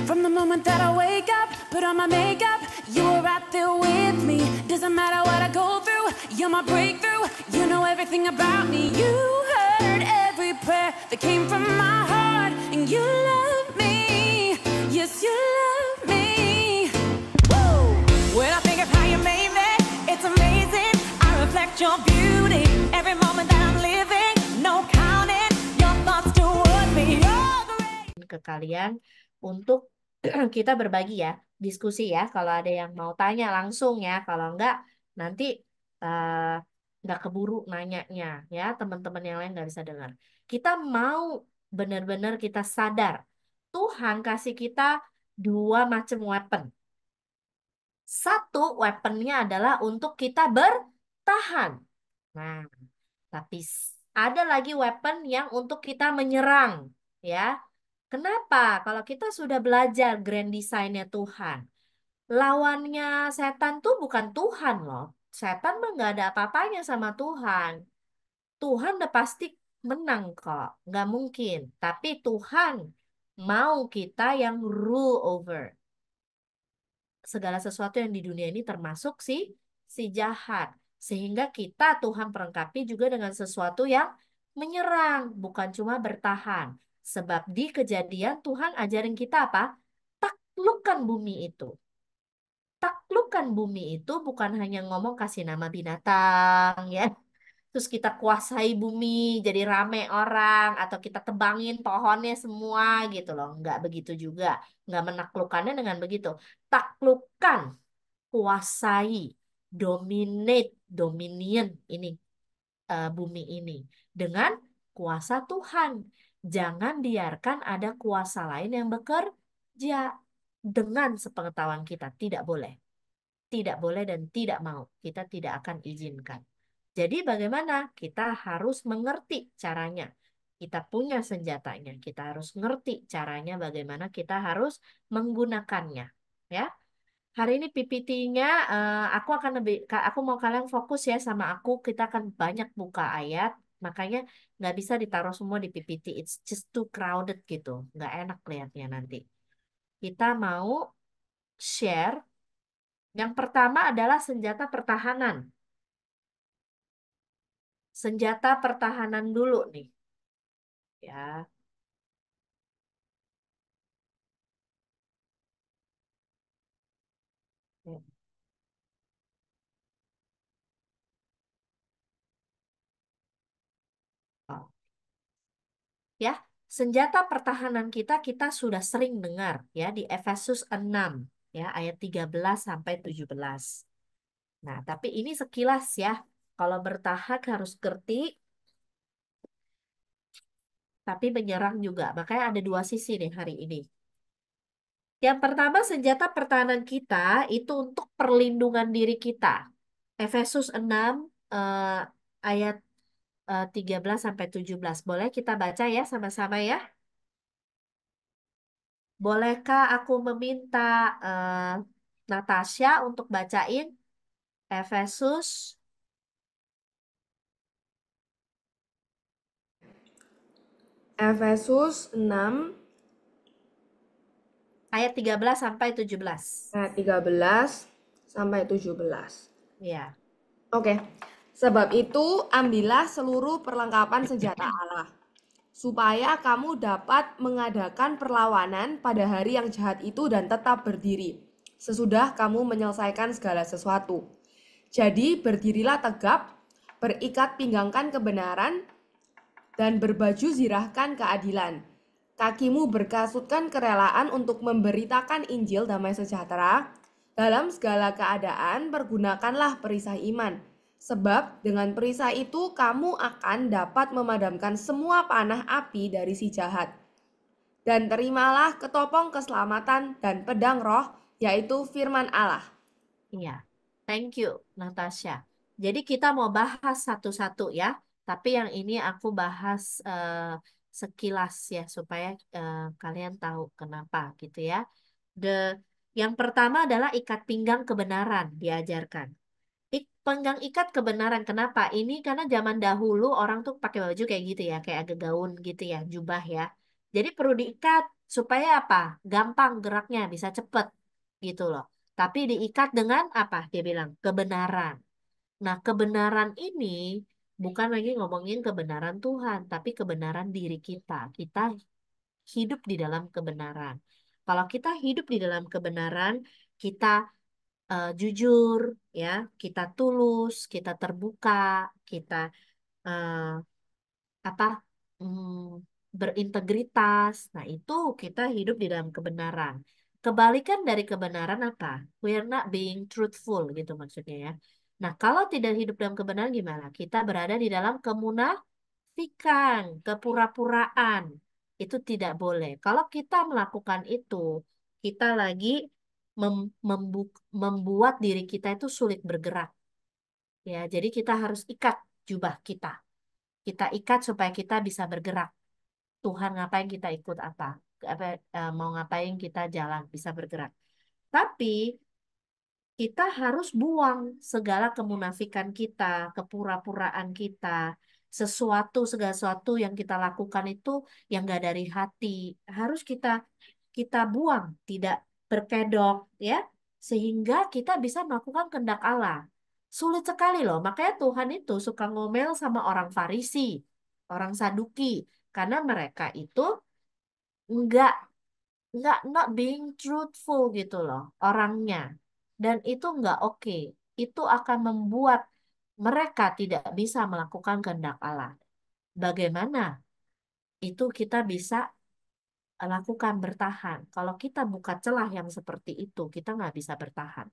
From the moment that I wake up, put on my makeup, you were right there with me. Doesn't matter what I go through, you're my breakthrough. You know everything about me. You heard every prayer that came from my heart, and you love me. Yes, you love me. Woo! When I think of how you made me, it's amazing. I reflect your beauty every moment that I'm living. No counting your thoughts toward me. You're great. Ke kalian untuk kita berbagi ya, diskusi ya. Kalau ada yang mau tanya langsung ya, kalau enggak nanti nggak keburu nanyanya ya, teman-teman yang lain nggak bisa dengar. Kita mau benar-benar kita sadar Tuhan kasih kita dua macam weapon. Satu weaponnya adalah untuk kita bertahan. Nah, tapi ada lagi weapon yang untuk kita menyerang ya. Kenapa? Kalau kita sudah belajar grand design-nya Tuhan, lawannya setan tuh bukan Tuhan loh. Setan mah nggak ada apa-apanya sama Tuhan. Tuhan udah pasti menang kok, nggak mungkin. Tapi Tuhan mau kita yang rule over segala sesuatu yang di dunia ini termasuk si jahat. Sehingga kita Tuhan perlengkapi juga dengan sesuatu yang menyerang, bukan cuma bertahan. Sebab di kejadian Tuhan ajarin kita apa? Taklukkan bumi itu. Taklukkan bumi itu bukan hanya ngomong kasih nama binatang ya. Terus kita kuasai bumi jadi rame orang atau kita tebangin pohonnya semua gitu loh. Nggak begitu juga. Nggak menaklukkannya dengan begitu. Taklukkan, kuasai, dominate, dominion ini bumi ini dengan kuasa Tuhan. Jangan biarkan ada kuasa lain yang bekerja dengan sepengetahuan kita. Tidak boleh. Tidak boleh dan tidak mau. Kita tidak akan izinkan. Jadi bagaimana? Kita harus mengerti caranya. Kita punya senjatanya. Kita harus ngerti caranya bagaimana kita harus menggunakannya. Ya. Hari ini PPT-nya aku mau kalian fokus ya sama aku. Kita akan banyak buka ayat. Makanya nggak bisa ditaruh semua di PPT. It's just too crowded gitu. Nggak enak lihatnya nanti. Kita mau share. Yang pertama adalah senjata pertahanan. Senjata pertahanan dulu nih. Ya. Oh. Ya, senjata pertahanan kita sudah sering dengar ya di Efesus 6 ya ayat 13 sampai 17. Nah, tapi ini sekilas ya. Kalau bertahan harus ngerti tapi menyerang juga. Makanya ada dua sisi nih hari ini. Yang pertama senjata pertahanan kita itu untuk perlindungan diri kita. Efesus 6 ayat 13 sampai 17. Boleh kita baca ya sama-sama ya? Bolehkah aku meminta Natasha untuk bacain Efesus Efesus 6 ayat 13 sampai 17. ayat 13 sampai 17. Ya. Oke. Sebab itu ambillah seluruh perlengkapan senjata Allah, supaya kamu dapat mengadakan perlawanan pada hari yang jahat itu dan tetap berdiri, sesudah kamu menyelesaikan segala sesuatu. Jadi berdirilah tegap, berikat pinggangkan kebenaran, dan berbaju zirahkan keadilan. Kakimu berkasutkan kerelaan untuk memberitakan Injil damai sejahtera. Dalam segala keadaan pergunakanlah perisai iman. Sebab dengan perisai itu kamu akan dapat memadamkan semua panah api dari si jahat. Dan terimalah ketopong keselamatan dan pedang roh, yaitu firman Allah. Iya. Thank you, Natasha. Jadi kita mau bahas satu-satu ya. Tapi yang ini aku bahas sekilas ya supaya kalian tahu kenapa gitu ya. Yang pertama adalah ikat pinggang kebenaran diajarkan. Penggang ikat kebenaran. Kenapa? Ini karena zaman dahulu orang tuh pakai baju kayak gitu ya, kayak agak gaun gitu ya, jubah ya. Jadi perlu diikat supaya apa? Gampang geraknya, bisa cepet gitu loh. Tapi diikat dengan apa? Dia bilang kebenaran. Nah, kebenaran ini bukan lagi ngomongin kebenaran Tuhan, tapi kebenaran diri kita. Kita hidup di dalam kebenaran. Kalau kita hidup di dalam kebenaran, kita jujur, ya, kita tulus, kita terbuka, kita eh, apa berintegritas. Nah, itu kita hidup di dalam kebenaran. Kebalikan dari kebenaran apa? We are not being truthful gitu maksudnya ya. Nah, kalau tidak hidup dalam kebenaran gimana? Kita berada di dalam kemunafikan, kepura-puraan. Itu tidak boleh. Kalau kita melakukan itu, kita lagi membuat diri kita itu sulit bergerak. Ya, jadi kita harus ikat jubah kita. Kita ikat supaya kita bisa bergerak. Tuhan ngapain kita ikut apa mau ngapain kita jalan bisa bergerak. Tapi kita harus buang segala kemunafikan kita, kepura-puraan kita, segala sesuatu yang kita lakukan itu yang gak dari hati. Harus kita kita buang, tidak berkedok ya, sehingga kita bisa melakukan kehendak Allah. Sulit sekali loh, makanya Tuhan itu suka ngomel sama orang Farisi, orang Saduki, karena mereka itu nggak not being truthful gitu loh orangnya, dan itu nggak oke. Itu akan membuat mereka tidak bisa melakukan kehendak Allah. Bagaimana itu kita bisa lakukan bertahan? Kalau kita buka celah yang seperti itu, kita nggak bisa bertahan.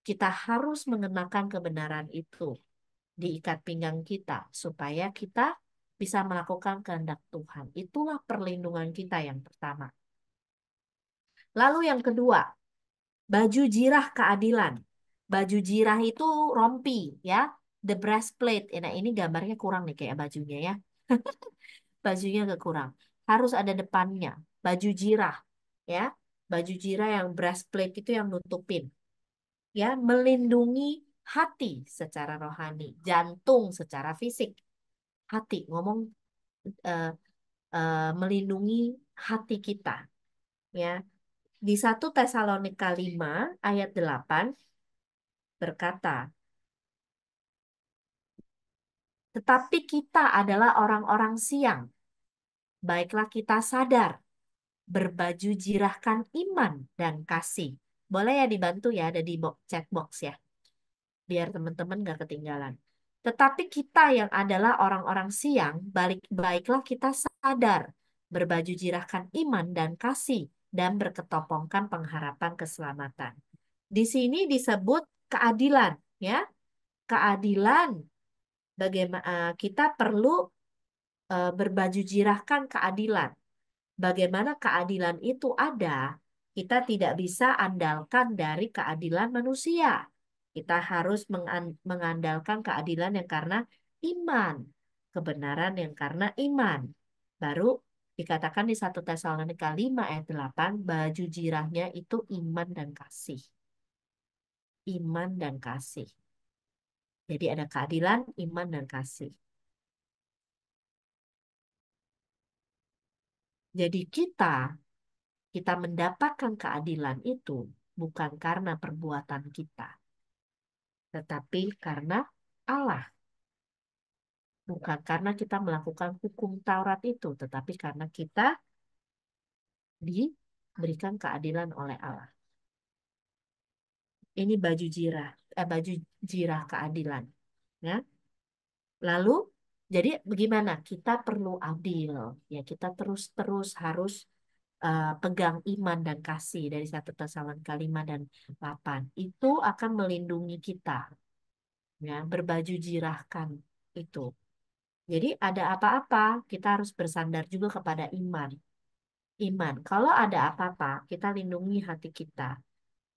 Kita harus mengenakan kebenaran itu, diikat pinggang kita, supaya kita bisa melakukan kehendak Tuhan. Itulah perlindungan kita yang pertama. Lalu yang kedua, baju jirah keadilan. Baju jirah itu rompi, ya. The breastplate. Nah, ini gambarnya kurang nih kayak bajunya ya. Bajunya agak kurang. Harus ada depannya. Baju jirah, ya. Baju jirah yang breastplate itu yang nutupin, ya, melindungi hati secara rohani, jantung secara fisik. Hati ngomong eh, melindungi hati kita, ya. Di 1 Tesalonika 5 ayat 8 berkata, tetapi kita adalah orang-orang siang. Baiklah kita sadar, berbaju jirahkan iman dan kasih. Boleh ya dibantu ya, ada di chat box ya, biar teman-teman gak ketinggalan. Tetapi kita yang adalah orang-orang siang, baiklah kita sadar, berbaju jirahkan iman dan kasih, dan berketopongkan pengharapan keselamatan. Di sini disebut keadilan, ya. Keadilan, bagaimana kita perlu berbaju jirahkan keadilan. Bagaimana keadilan itu ada, kita tidak bisa andalkan dari keadilan manusia. Kita harus mengandalkan keadilan yang karena iman, kebenaran yang karena iman. Baru dikatakan di 1 Tesalonika 5 ayat 8, baju jirahnya itu iman dan kasih. Iman dan kasih. Jadi ada keadilan, iman, dan kasih. Jadi kita mendapatkan keadilan itu bukan karena perbuatan kita, tetapi karena Allah. Bukan karena kita melakukan hukum Taurat itu, tetapi karena kita diberikan keadilan oleh Allah. Ini baju jirah keadilan. Ya. Lalu, jadi bagaimana? Kita perlu adil. Ya, kita terus harus pegang iman dan kasih dari 1 Tesalonika 5 dan 8. Itu akan melindungi kita. Ya, berbaju jirahkan itu. Jadi ada apa-apa, kita harus bersandar juga kepada iman. Iman. Kalau ada apa-apa, kita lindungi hati kita.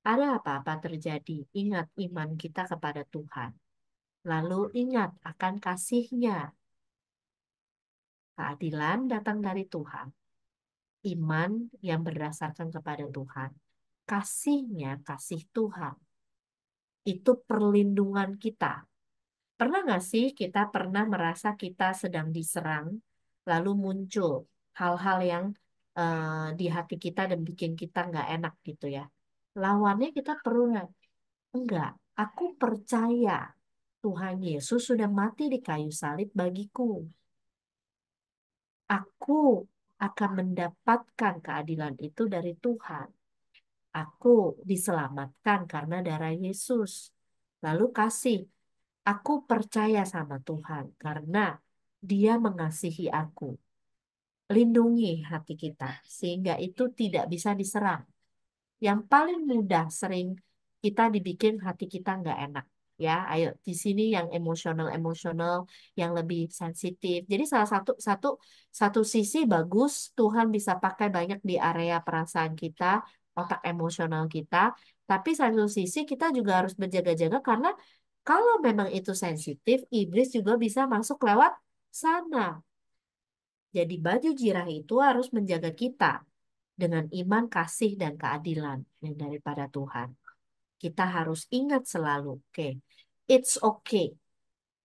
Ada apa-apa terjadi, ingat iman kita kepada Tuhan. Lalu ingat akan kasih-Nya. Keadilan datang dari Tuhan. Iman yang berdasarkan kepada Tuhan. Kasih-Nya, kasih Tuhan. Itu perlindungan kita. Pernah nggak sih kita pernah merasa kita sedang diserang, lalu muncul hal-hal yang di hati kita dan bikin kita nggak enak gitu ya. Lawannya kita perlu nggak? Enggak, aku percaya Tuhan Yesus sudah mati di kayu salib bagiku. Aku akan mendapatkan keadilan itu dari Tuhan. Aku diselamatkan karena darah Yesus. Lalu kasih, aku percaya sama Tuhan karena Dia mengasihi aku. Lindungi hati kita sehingga itu tidak bisa diserang. Yang paling mudah sering kita dibikin hati kita nggak enak. Ya, ayo di sini yang emosional-emosional, yang lebih sensitif. Jadi salah satu sisi bagus Tuhan bisa pakai banyak di area perasaan kita, otak emosional kita. Tapi satu sisi kita juga harus berjaga-jaga karena kalau memang itu sensitif, iblis juga bisa masuk lewat sana. Jadi baju jirah itu harus menjaga kita dengan iman, kasih, dan keadilan yang daripada Tuhan. Kita harus ingat selalu, oke, it's okay.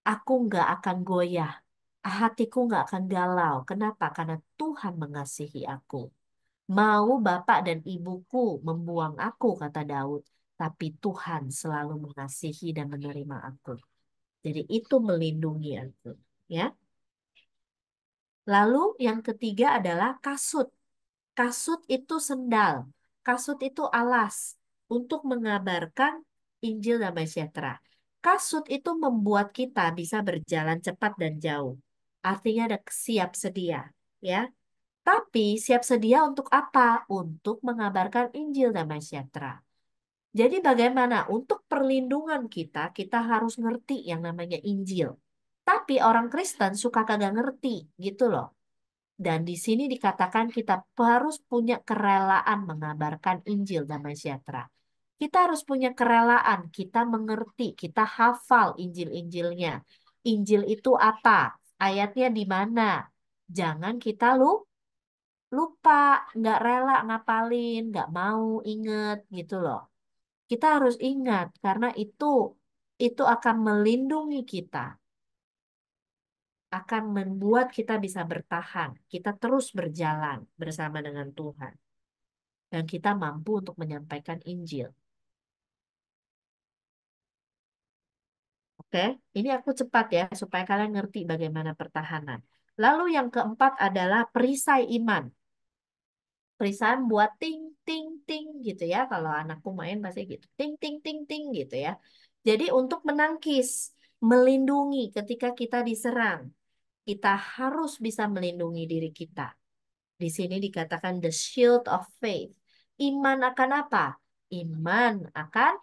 Aku nggak akan goyah. Hatiku nggak akan galau. Kenapa? Karena Tuhan mengasihi aku. Mau bapak dan ibuku membuang aku, kata Daud. Tapi Tuhan selalu mengasihi dan menerima aku. Jadi itu melindungi aku. Ya. Lalu yang ketiga adalah kasut. Kasut itu sendal, kasut itu alas untuk mengabarkan Injil damai sejahtera. Kasut itu membuat kita bisa berjalan cepat dan jauh. Artinya ada siap sedia, ya. Tapi siap sedia untuk apa? Untuk mengabarkan Injil damai sejahtera. Jadi bagaimana? Untuk perlindungan kita, kita harus ngerti yang namanya Injil. Tapi orang Kristen suka kagak ngerti, gitu loh. Dan di sini dikatakan kita harus punya kerelaan mengabarkan Injil damai sejahtera. Kita harus punya kerelaan, kita mengerti, kita hafal Injil-Injilnya. Injil itu apa? Ayatnya di mana? Jangan kita lupa, nggak rela ngapalin, nggak mau inget gitu loh. Kita harus ingat karena itu akan melindungi kita, akan membuat kita bisa bertahan. Kita terus berjalan bersama dengan Tuhan. Dan kita mampu untuk menyampaikan Injil. Oke, ini aku cepat ya, supaya kalian ngerti bagaimana pertahanan. Lalu yang keempat adalah perisai iman. Perisai buat ting, ting, ting gitu ya. Kalau anakku main pasti gitu. Ting, ting, ting, ting gitu ya. Jadi untuk menangkis, melindungi ketika kita diserang. Kita harus bisa melindungi diri kita. Di sini dikatakan the shield of faith. Iman akan apa? Iman akan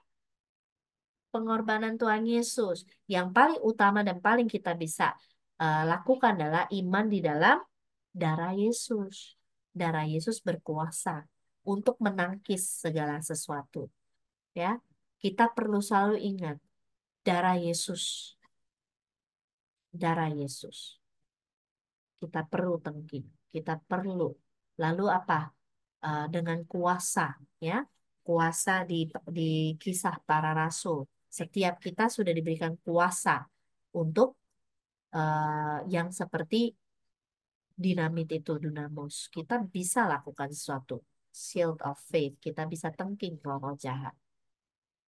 pengorbanan Tuhan Yesus. Yang paling utama dan paling kita bisa lakukan adalah iman di dalam darah Yesus. Darah Yesus berkuasa untuk menangkis segala sesuatu. Ya, kita perlu selalu ingat darah Yesus, darah Yesus. Kita perlu tengking, kita perlu. Lalu apa? Dengan kuasa, ya, kuasa di kisah para rasul. Setiap kita sudah diberikan kuasa untuk yang seperti dinamit itu, dunamos. Kita bisa lakukan sesuatu. Shield of faith, kita bisa tengking roh jahat.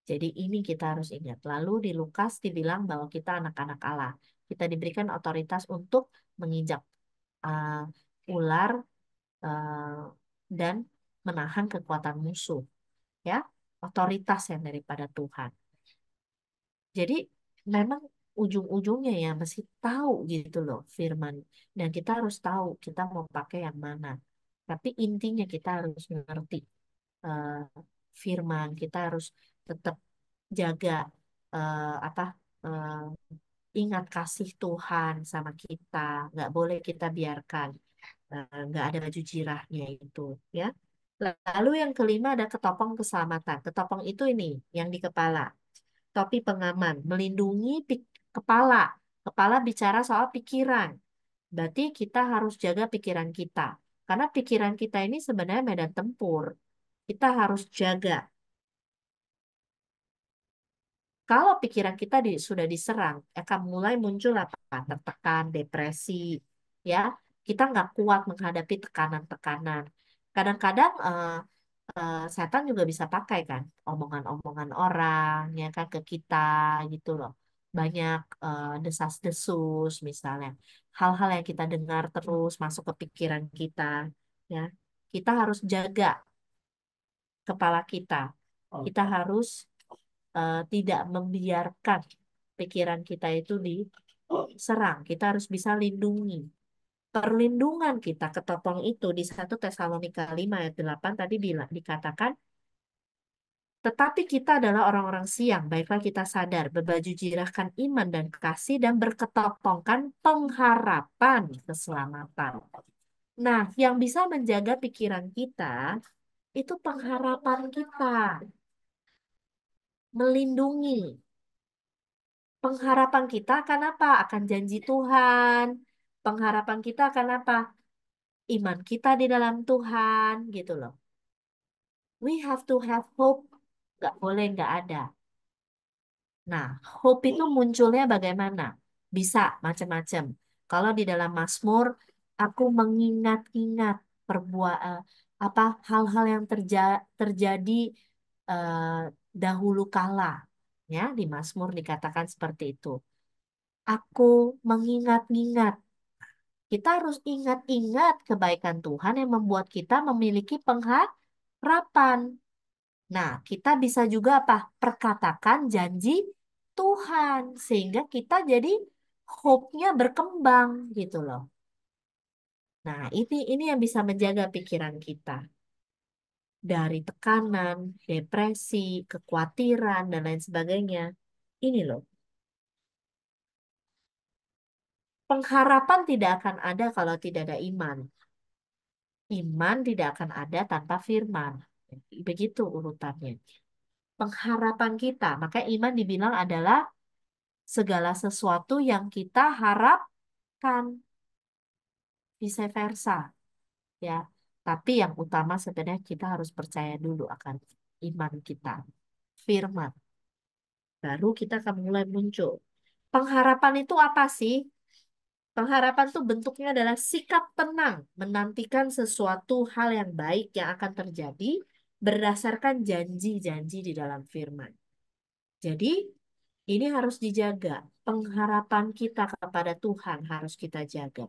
Jadi ini kita harus ingat. Lalu di Lukas dibilang bahwa kita anak-anak Allah. Kita diberikan otoritas untuk menginjak uh, ular uh, dan menahan kekuatan musuh. Ya, otoritas yang daripada Tuhan. Jadi memang ujung-ujungnya ya mesti tahu gitu loh firman. Dan kita harus tahu kita mau pakai yang mana. Tapi intinya kita harus mengerti eh, firman. Kita harus tetap jaga apa eh, ingat kasih Tuhan sama kita. Nggak boleh kita biarkan nggak ada baju jirahnya itu ya. Lalu yang kelima ada ketopong keselamatan. Ketopong itu ini yang di kepala. Topi pengaman, melindungi kepala. Kepala bicara soal pikiran. Berarti kita harus jaga pikiran kita. Karena pikiran kita ini sebenarnya medan tempur. Kita harus jaga. Kalau pikiran kita sudah diserang, akan mulai muncul apa? Tertekan, depresi, ya. Kita nggak kuat menghadapi tekanan-tekanan. Kadang-kadang setan juga bisa pakai kan omongan-omongan orang ya kan ke kita gitu loh. Banyak desas-desus misalnya. Hal-hal yang kita dengar terus masuk ke pikiran kita ya. Kita harus jaga kepala kita. Kita harus tidak membiarkan pikiran kita itu diserang. Kita harus bisa lindungi. Perlindungan kita ketopong itu di 1 Tesalonika 5 ayat 8 tadi bilang dikatakan, tetapi kita adalah orang-orang siang, baiklah kita sadar, berbaju jirahkan iman dan kasih dan berketopongkan pengharapan keselamatan. Nah, yang bisa menjaga pikiran kita itu pengharapan kita, melindungi. Pengharapan kita akan apa? Akan janji Tuhan. Pengharapan kita akan apa? Iman kita di dalam Tuhan, gitu loh. We have to have hope. Nggak boleh nggak ada. Nah, hope itu munculnya bagaimana? Bisa macam-macam. Kalau di dalam Mazmur, aku mengingat-ingat apa hal-hal yang terjadi eh, dahulu kala. Ya, di Mazmur dikatakan seperti itu. Aku mengingat-ingat. Kita harus ingat-ingat kebaikan Tuhan yang membuat kita memiliki pengharapan. Nah, kita bisa juga apa? Perkatakan janji Tuhan sehingga kita jadi hope-nya berkembang gitu loh. Nah, ini yang bisa menjaga pikiran kita dari tekanan, depresi, kekhawatiran dan lain sebagainya. Ini loh, pengharapan tidak akan ada kalau tidak ada iman. Iman tidak akan ada tanpa firman. Begitu urutannya. Pengharapan kita, maka iman dibilang adalah segala sesuatu yang kita harapkan, vice versa, ya. Tapi yang utama sebenarnya kita harus percaya dulu akan iman kita, firman. Baru kita akan mulai muncul. Pengharapan itu apa sih? Pengharapan itu bentuknya adalah sikap tenang, menantikan sesuatu hal yang baik yang akan terjadi berdasarkan janji-janji di dalam firman. Jadi, ini harus dijaga. Pengharapan kita kepada Tuhan harus kita jaga.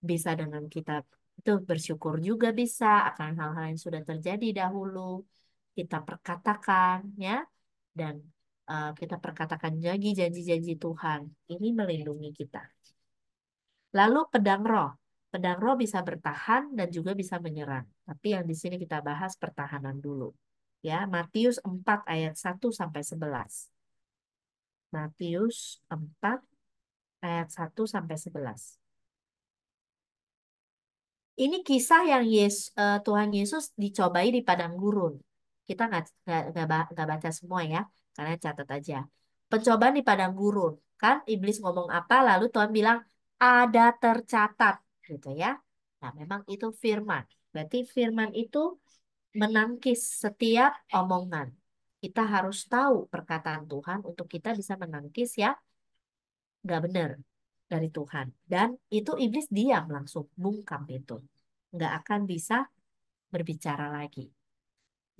Bisa dengan kita itu bersyukur juga bisa akan hal-hal yang sudah terjadi dahulu. Kita perkatakan ya dan kita perkatakan lagi janji-janji Tuhan. Ini melindungi kita. Lalu pedang roh. Pedang roh bisa bertahan dan juga bisa menyerang. Tapi yang di sini kita bahas pertahanan dulu. Ya, Matius 4 ayat 1 sampai 11. Matius 4 ayat 1 sampai 11. Ini kisah yang Tuhan Yesus dicobai di padang gurun. Kita nggak baca semua ya, karena catat aja. Pencobaan di padang gurun, kan iblis ngomong apa, lalu Tuhan bilang ada tercatat, gitu ya. Nah, memang itu firman. Berarti firman itu menangkis setiap omongan. Kita harus tahu perkataan Tuhan untuk kita bisa menangkis ya nggak benar dari Tuhan. Dan itu iblis diam langsung, bungkam itu. Nggak akan bisa berbicara lagi.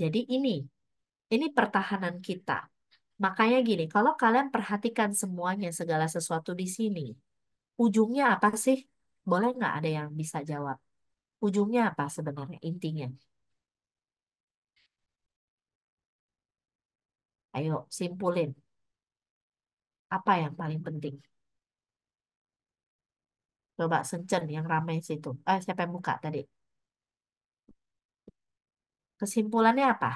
Jadi ini pertahanan kita. Makanya gini, kalau kalian perhatikan semuanya, segala sesuatu di sini, ujungnya apa sih? Boleh nggak ada yang bisa jawab? Ujungnya apa sebenarnya intinya? Ayo, simpulin. Apa yang paling penting? Coba Sencen yang ramai situ. Siapa yang buka tadi? Kesimpulannya apa?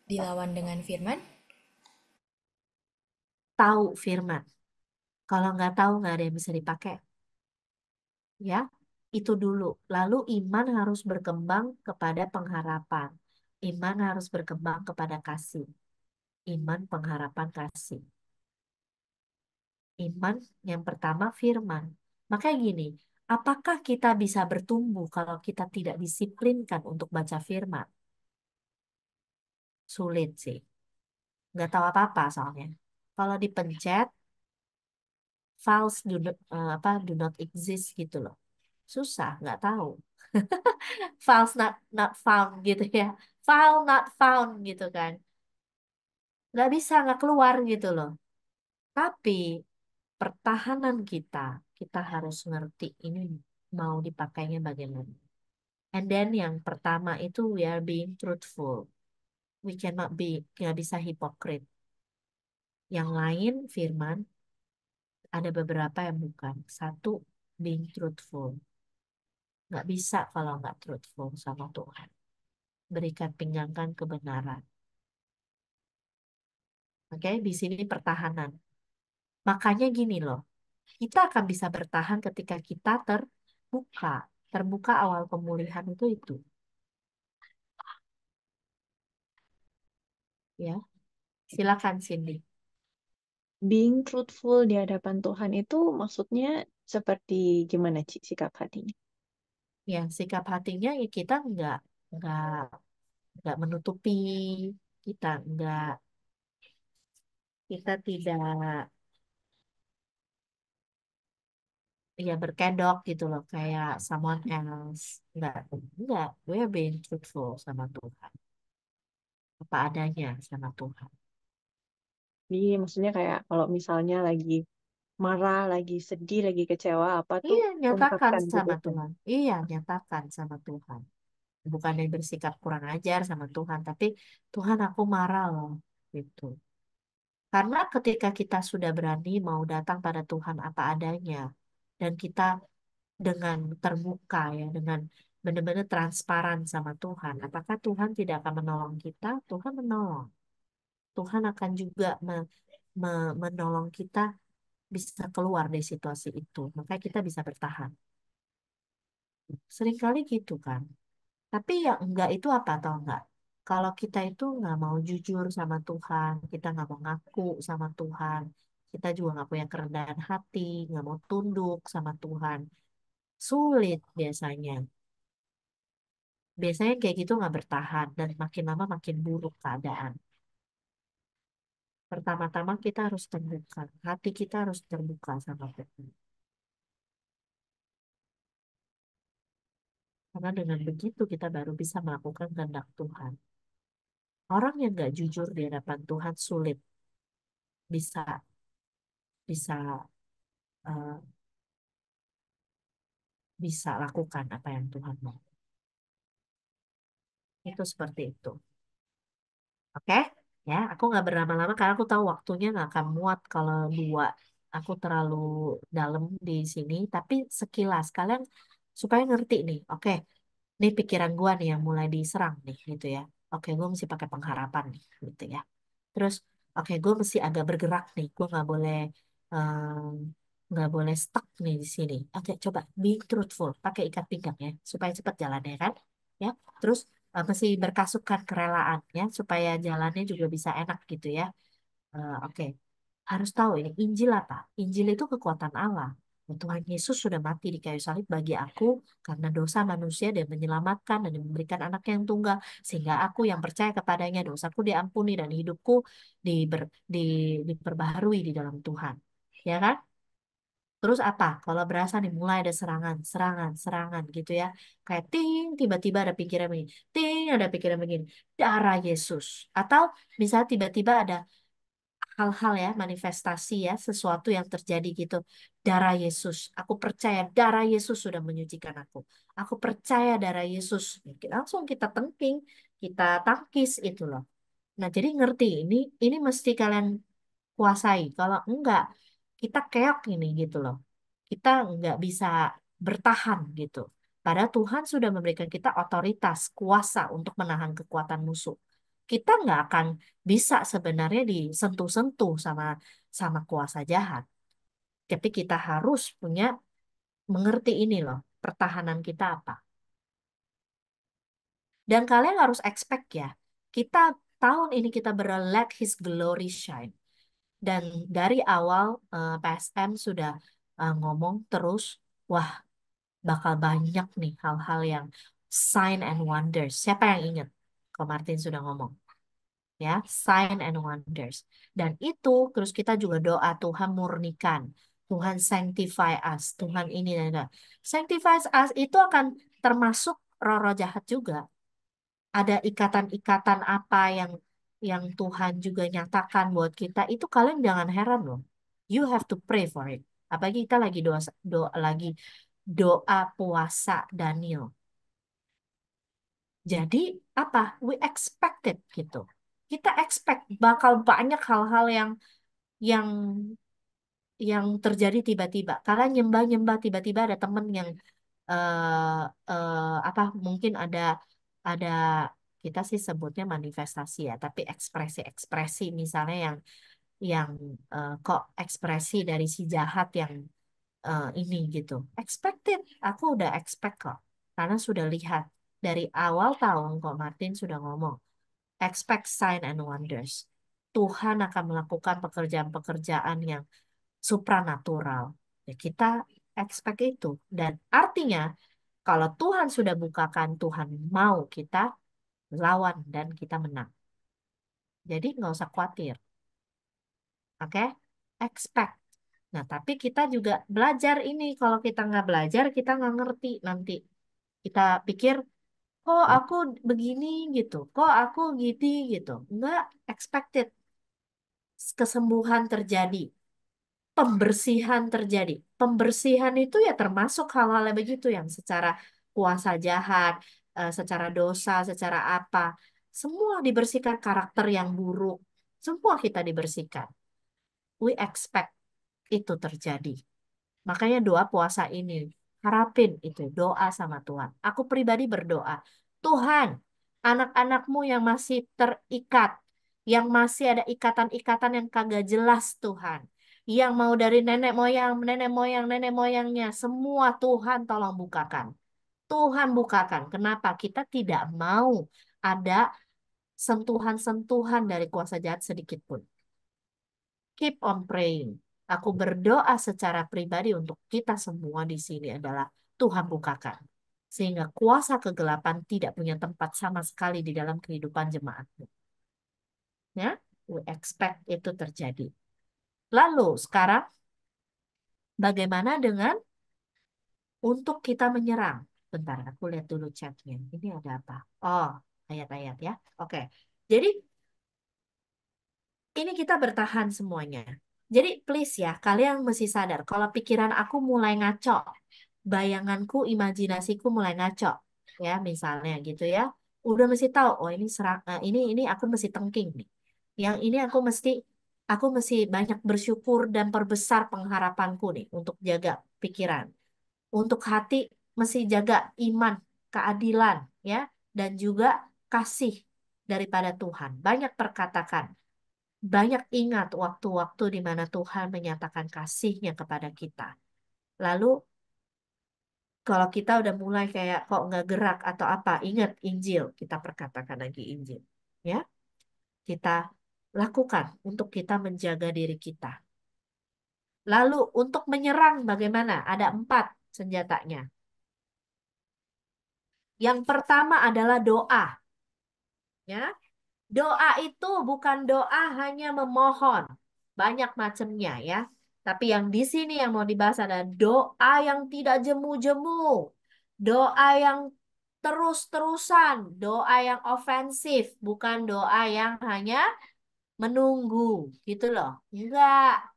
Dilawan dengan firman. Tahu firman. Kalau nggak tahu, nggak ada yang bisa dipakai. Ya, itu dulu. Lalu iman harus berkembang kepada pengharapan. Iman harus berkembang kepada kasih. Iman, pengharapan, kasih. Iman yang pertama firman. Makanya gini, apakah kita bisa bertumbuh kalau kita tidak disiplinkan untuk baca firman? Sulit sih. Nggak tahu apa-apa soalnya. Kalau dipencet, files do not exist gitu loh. Susah, nggak tahu. Files not found gitu ya. File not found gitu kan. Nggak bisa, nggak keluar gitu loh. Tapi pertahanan kita harus ngerti ini mau dipakainya bagaimana. And then yang pertama itu we are being truthful. We cannot be, nggak bisa hypocrite. Yang lain firman, ada beberapa yang bukan. Satu, being truthful. Nggak bisa kalau nggak truthful sama Tuhan. Berikan pinggangkan kebenaran. Oke, di sini pertahanan. Makanya gini loh, kita akan bisa bertahan ketika kita terbuka. Terbuka awal pemulihan itu. Ya, silakan Cindy. Being truthful di hadapan Tuhan itu maksudnya seperti gimana, Ci, sikap hatinya? Ya, sikap hatinya ya kita nggak nggak menutupi, kita nggak kita tidak ya berkedok gitu loh kayak someone else. Nggak, gue being truthful sama Tuhan, apa adanya sama Tuhan. Jadi maksudnya kayak kalau misalnya lagi marah, lagi sedih, lagi kecewa, apa tuh Iya, nyatakan ungkapkan ke sama Tuhan. Tuhan. Iya, nyatakan sama Tuhan. Bukannya bersikap kurang ajar sama Tuhan, tapi Tuhan aku marah loh, gitu. Karena ketika kita sudah berani mau datang pada Tuhan apa adanya, dan kita dengan terbuka ya, dengan benar-benar transparan sama Tuhan, apakah Tuhan tidak akan menolong kita? Tuhan menolong. Tuhan akan juga menolong kita bisa keluar dari situasi itu. Makanya kita bisa bertahan. Seringkali gitu kan. Tapi yang enggak itu apa atau enggak? Kalau kita itu nggak mau jujur sama Tuhan, kita nggak mau ngaku sama Tuhan, kita juga nggak punya kerendahan hati, nggak mau tunduk sama Tuhan, sulit biasanya. Biasanya kayak gitu nggak bertahan dan makin lama makin buruk keadaan. Pertama-tama kita harus terbuka, hati kita harus terbuka sama Tuhan. Karena dengan begitu kita baru bisa melakukan kehendak Tuhan. Orang yang nggak jujur di hadapan Tuhan sulit bisa bisa eh, bisa lakukan apa yang Tuhan mau. Itu seperti itu. Oke? Ya, aku nggak berlama-lama karena aku tahu waktunya nggak akan muat kalau dua. Aku terlalu dalam di sini, tapi sekilas kalian supaya ngerti nih. Oke, nih pikiran gua nih yang mulai diserang nih, gitu ya. Oke, gua mesti pakai pengharapan nih, gitu ya. Terus, oke, gue mesti agak bergerak nih. Gue em, nggak boleh stuck nih di sini. Oke, coba be truthful, pakai ikat pinggang ya, supaya cepat jalannya kan. Ya, terus mesti berkasutkan kerelaan ya, supaya jalannya juga bisa enak gitu ya. Oke, harus tahu ini Injil apa? Injil itu kekuatan Allah. Tuhan Yesus sudah mati di kayu salib bagi aku karena dosa manusia dan menyelamatkan dan memberikan anak yang tunggal sehingga aku yang percaya kepadanya dosaku diampuni dan hidupku diperbaharui di dalam Tuhan. Ya kan? Terus apa? Kalau berasa nih mulai ada serangan, serangan, serangan gitu ya. Kayak ting, tiba-tiba ada pikiran begini. Ting, ada pikiran begini. Darah Yesus. Atau misalnya tiba-tiba ada hal-hal ya, manifestasi ya, sesuatu yang terjadi gitu. Darah Yesus. Aku percaya darah Yesus sudah menyucikan aku. Aku percaya darah Yesus. Langsung kita tengking, kita tangkis itu loh. Nah, jadi ngerti ini mesti kalian kuasai. Kalau enggak, kita keok ini gitu loh. Kita enggak bisa bertahan gitu. Padahal Tuhan sudah memberikan kita otoritas, kuasa untuk menahan kekuatan musuh. Kita nggak akan bisa sebenarnya disentuh-sentuh sama sama kuasa jahat. Tapi kita harus punya mengerti ini loh, pertahanan kita apa. Dan kalian harus expect ya, kita tahun ini kita let His glory shine. Dan dari awal PSM sudah ngomong terus, wah bakal banyak nih hal-hal yang sign and wonders. Siapa yang ingat? Ko Martin sudah ngomong ya, sign and wonders. Dan itu terus kita juga doa Tuhan murnikan. Tuhan sanctify us. Tuhan ini dan itu. Sanctify us itu akan termasuk roh-roh jahat juga. Ada ikatan-ikatan apa yang Tuhan juga nyatakan buat kita. Itu kalian jangan heran loh. You have to pray for it. Apalagi kita lagi doa puasa Daniel. Jadi apa? We expect it gitu. Kita expect bakal banyak hal-hal yang yang terjadi tiba-tiba. Kalian nyembah-nyembah tiba-tiba ada temen yang apa mungkin ada kita sih sebutnya manifestasi ya, tapi ekspresi-ekspresi misalnya yang kok ekspresi dari si jahat yang ini gitu. Expected, aku udah expect kok. Karena sudah lihat dari awal tahun kok Martin sudah ngomong, expect sign and wonders. Tuhan akan melakukan pekerjaan-pekerjaan yang supranatural. Ya, kita expect itu. Dan artinya kalau Tuhan sudah bukakan, Tuhan mau kita lawan dan kita menang. Jadi nggak usah khawatir. Oke? Expect. Nah, tapi kita juga belajar ini. Kalau kita nggak belajar, kita nggak ngerti nanti. Kita pikir, kok aku begini gitu. Kok aku gini gitu. Nggak expected. Kesembuhan terjadi. Pembersihan terjadi. Pembersihan itu ya termasuk hal-hal yang begitu yang secara kuasa jahat, secara dosa, secara apa. Semua dibersihkan karakter yang buruk. Semua kita dibersihkan. We expect itu terjadi. Makanya doa puasa ini, harapin itu, doa sama Tuhan. Aku pribadi berdoa, Tuhan, anak-anakmu yang masih terikat, yang masih ada ikatan-ikatan yang kagak jelas Tuhan. Yang mau dari nenek moyang, nenek moyang, nenek moyangnya, semua Tuhan tolong bukakan. Tuhan bukakan. Kenapa? Kita tidak mau ada sentuhan-sentuhan dari kuasa jahat sedikit pun. Keep on praying. Aku berdoa secara pribadi untuk kita semua di sini adalah Tuhan bukakan. Sehingga kuasa kegelapan tidak punya tempat sama sekali di dalam kehidupan jemaatmu. Ya, we expect itu terjadi. Lalu sekarang bagaimana dengan untuk kita menyerang? Bentar, aku lihat dulu chatnya. Ini ada apa? Oh, ayat-ayat ya. Oke. Jadi ini kita bertahan semuanya. Jadi please ya, kalian mesti sadar kalau pikiran aku mulai ngaco, bayanganku, imajinasiku mulai ngaco, ya misalnya gitu ya. Udah mesti tahu, oh ini ini aku mesti tengking nih. Yang ini aku mesti banyak bersyukur dan perbesar pengharapanku nih untuk jaga pikiran. Untuk hati mesti jaga iman, keadilan ya, dan juga kasih daripada Tuhan. Banyak perkatakan. Banyak ingat waktu-waktu di mana Tuhan menyatakan kasih-Nya kepada kita. Lalu kalau kita udah mulai kayak kok nggak gerak atau apa, ingat Injil. Kita perkatakan lagi Injil. Ya, kita lakukan untuk kita menjaga diri kita. Lalu untuk menyerang bagaimana? Ada 4 senjatanya. Yang pertama adalah doa. Ya, doa itu bukan doa hanya memohon. Banyak macamnya ya. Tapi yang di sini yang mau dibahas adalah doa yang tidak jemu-jemu. Doa yang terus-terusan. Doa yang ofensif. Bukan doa yang hanya menunggu. Gitu loh. Enggak.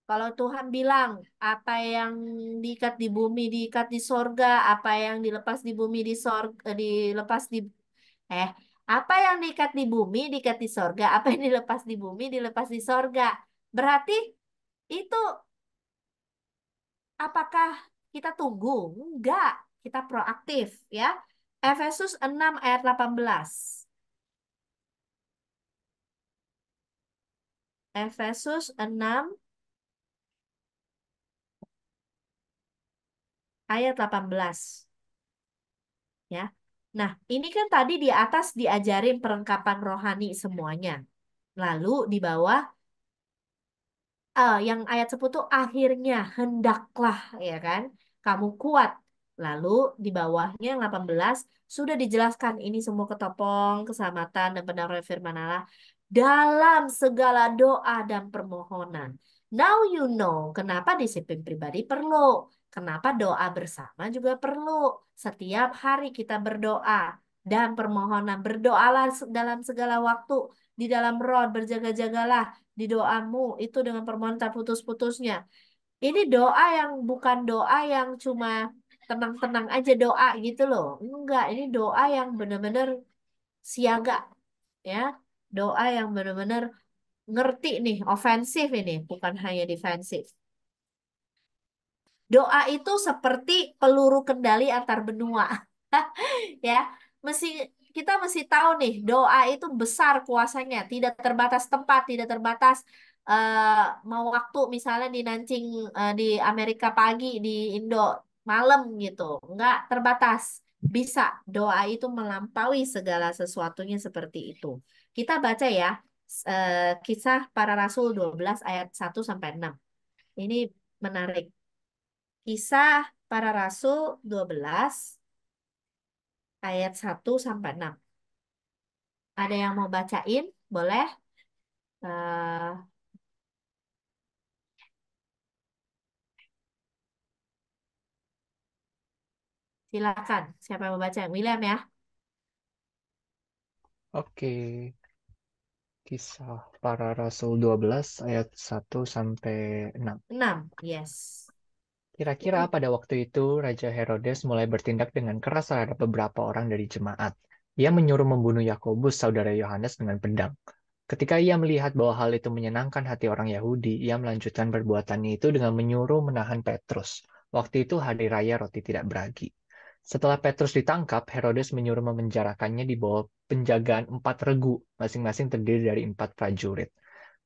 Kalau Tuhan bilang, apa yang diikat di bumi diikat di sorga, apa yang dilepas di bumi di sorga, dilepas di eh apa yang diikat di bumi diikat di sorga, apa yang dilepas di bumi dilepas di sorga. Berarti itu apakah kita tunggu? Enggak, kita proaktif ya. Efesus 6 ayat 18. Efesus 6 ayat 18 ya. Nah, ini kan tadi di atas diajarin perlengkapan rohani semuanya. Lalu di bawah yang ayat 10 tuh akhirnya hendaklah ya kan kamu kuat. Lalu di bawahnya yang 18 sudah dijelaskan ini semua ketopong, keselamatan dan pendengaran firman Allah dalam segala doa dan permohonan. Now you know kenapa disiplin pribadi perlu. Kenapa doa bersama juga perlu. Setiap hari kita berdoa. Dan permohonan berdoalah dalam segala waktu. Di dalam roh berjaga-jagalah di doamu. Itu dengan permohonan tak putus-putusnya. Ini doa yang bukan doa yang cuma tenang-tenang aja doa gitu loh. Enggak, ini doa yang benar-benar siaga ya. Doa yang benar-benar ngerti nih, ofensif ini, bukan hanya defensif. Doa itu seperti peluru kendali antar benua. Ya, mesti kita mesti tahu nih, doa itu besar kuasanya, tidak terbatas tempat, tidak terbatas eh, mau waktu misalnya di Nanjing di Amerika pagi, di Indo malam gitu. Enggak terbatas. Bisa doa itu melampaui segala sesuatunya seperti itu. Kita baca ya kisah para rasul 12 ayat 1 sampai 6. Ini menarik. Kisah para rasul 12 ayat 1 sampai 6. Ada yang mau bacain? Boleh? Eh, silakan. Siapa yang mau baca? William ya? Oke, Kisah Para Rasul 12 ayat 1 sampai 6. 6. Yes. Kira-kira pada waktu itu Raja Herodes mulai bertindak dengan keras terhadap beberapa orang dari jemaat. Ia menyuruh membunuh Yakobus, saudara Yohanes, dengan pedang. Ketika ia melihat bahwa hal itu menyenangkan hati orang Yahudi, ia melanjutkan perbuatannya itu dengan menyuruh menahan Petrus. Waktu itu hari raya roti tidak beragi. Setelah Petrus ditangkap, Herodes menyuruh memenjarakannya di bawah penjagaan 4 regu, masing-masing terdiri dari 4 prajurit.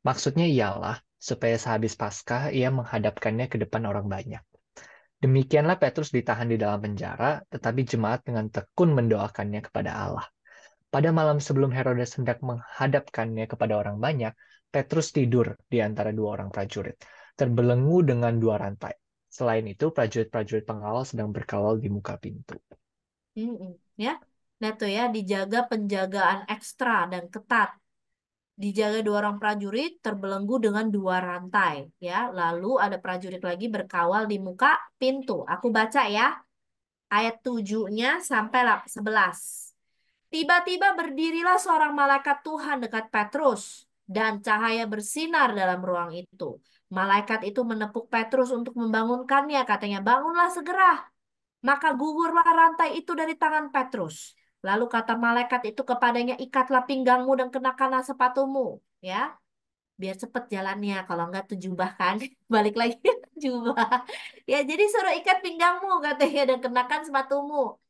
Maksudnya ialah, supaya sehabis Paskah ia menghadapkannya ke depan orang banyak. Demikianlah Petrus ditahan di dalam penjara, tetapi jemaat dengan tekun mendoakannya kepada Allah. Pada malam sebelum Herodes hendak menghadapkannya kepada orang banyak, Petrus tidur di antara 2 orang prajurit, terbelenggu dengan 2 rantai. Selain itu, prajurit-prajurit pengawal sedang berkawal di muka pintu. Ya. Nah tuh ya, dijaga penjagaan ekstra dan ketat. Dijaga 2 orang prajurit terbelenggu dengan 2 rantai. Ya, lalu ada prajurit lagi berkawal di muka pintu. Aku baca ya, ayat 7-nya sampai 11. Tiba-tiba berdirilah seorang malaikat Tuhan dekat Petrus, dan cahaya bersinar dalam ruang itu. Malaikat itu menepuk Petrus untuk membangunkannya, katanya, "Bangunlah segera." Maka gugurlah rantai itu dari tangan Petrus. Lalu kata malaikat itu kepadanya, "Ikatlah pinggangmu dan kenakanlah sepatumu." Ya, biar cepet jalannya. Kalau enggak tuh jubah kan. Balik lagi jubah. Ya, jadi suruh ikat pinggangmu katanya dan kenakan sepatumu.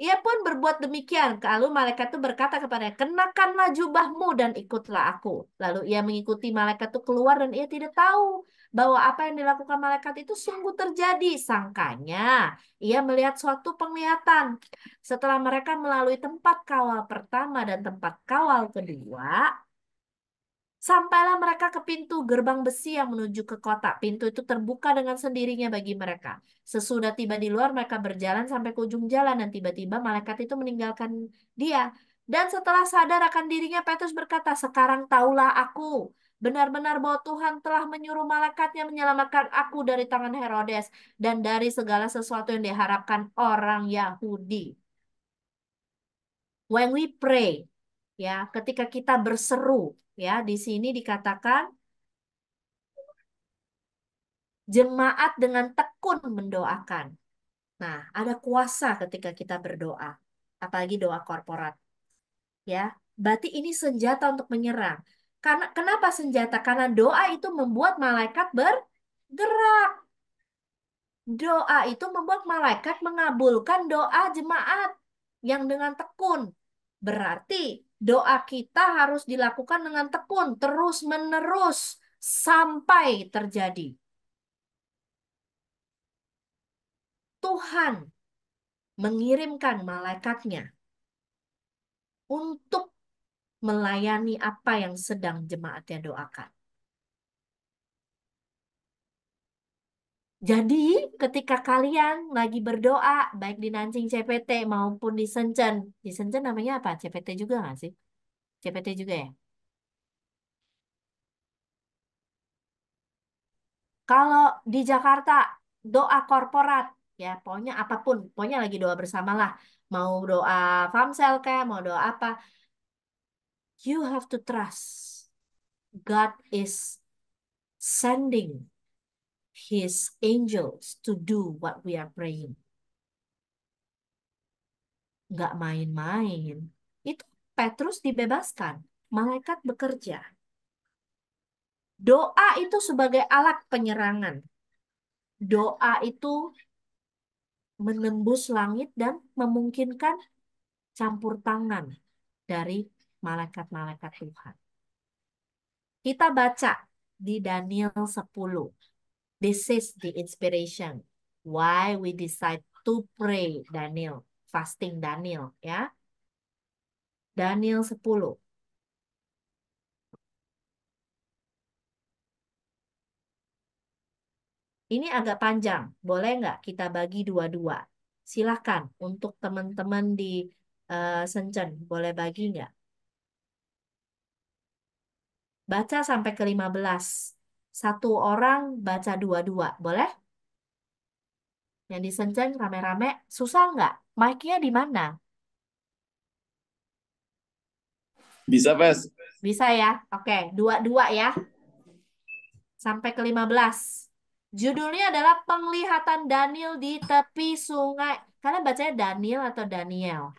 Ia pun berbuat demikian. Lalu malaikat itu berkata kepadanya, "Kenakanlah jubahmu dan ikutlah aku." Lalu ia mengikuti malaikat itu keluar dan ia tidak tahu bahwa apa yang dilakukan malaikat itu sungguh terjadi. Sangkanya ia melihat suatu penglihatan. Setelah mereka melalui tempat kawal pertama dan tempat kawal kedua, sampailah mereka ke pintu gerbang besi yang menuju ke kota. Pintu itu terbuka dengan sendirinya bagi mereka. Sesudah tiba di luar, mereka berjalan sampai ke ujung jalan dan tiba-tiba malaikat itu meninggalkan dia. Dan setelah sadar akan dirinya, Petrus berkata, "Sekarang tahulah aku benar-benar bahwa Tuhan telah menyuruh malaikatnya menyelamatkan aku dari tangan Herodes dan dari segala sesuatu yang diharapkan orang Yahudi." When we pray, ya, ketika kita berseru, ya, di sini dikatakan jemaat dengan tekun mendoakan. Nah, ada kuasa ketika kita berdoa, apalagi doa korporat, ya. Berarti ini senjata untuk menyerang. Karena kenapa senjata? Karena doa itu membuat malaikat bergerak. Doa itu membuat malaikat mengabulkan doa jemaat yang dengan tekun. Berarti doa kita harus dilakukan dengan tekun, terus-menerus sampai terjadi. Tuhan mengirimkan malaikatnya untuk melayani apa yang sedang jemaatnya doakan. Jadi, ketika kalian lagi berdoa, baik di Nanjing CPT maupun di Shenzhen namanya apa? CPT juga nggak sih? CPT juga ya? Kalau di Jakarta, doa korporat, ya pokoknya apapun, pokoknya lagi doa bersama lah. Mau doa Famsel kayak, mau doa apa, you have to trust. God is sending His angels to do what we are praying. Nggak main-main. Itu Petrus dibebaskan. Malaikat bekerja. Doa itu sebagai alat penyerangan. Doa itu menembus langit dan memungkinkan campur tangan dari malaikat-malaikat Tuhan. Kita baca di Daniel 10. This is the inspiration. Why we decide to pray Daniel. Fasting Daniel, ya. Daniel 10. Ini agak panjang. Boleh nggak kita bagi dua-dua? Silahkan untuk teman-teman di Shenzhen. Boleh bagi nggak? Baca sampai ke 15. Satu orang baca dua-dua. Boleh? Yang di Shenzhen rame-rame. Susah nggak? Mic-nya di mana? Bisa, Pes? Bisa ya? Oke, dua-dua ya. Sampai ke 15. Judulnya adalah Penglihatan Daniel di tepi sungai. Kalian bacanya Daniel atau Daniel?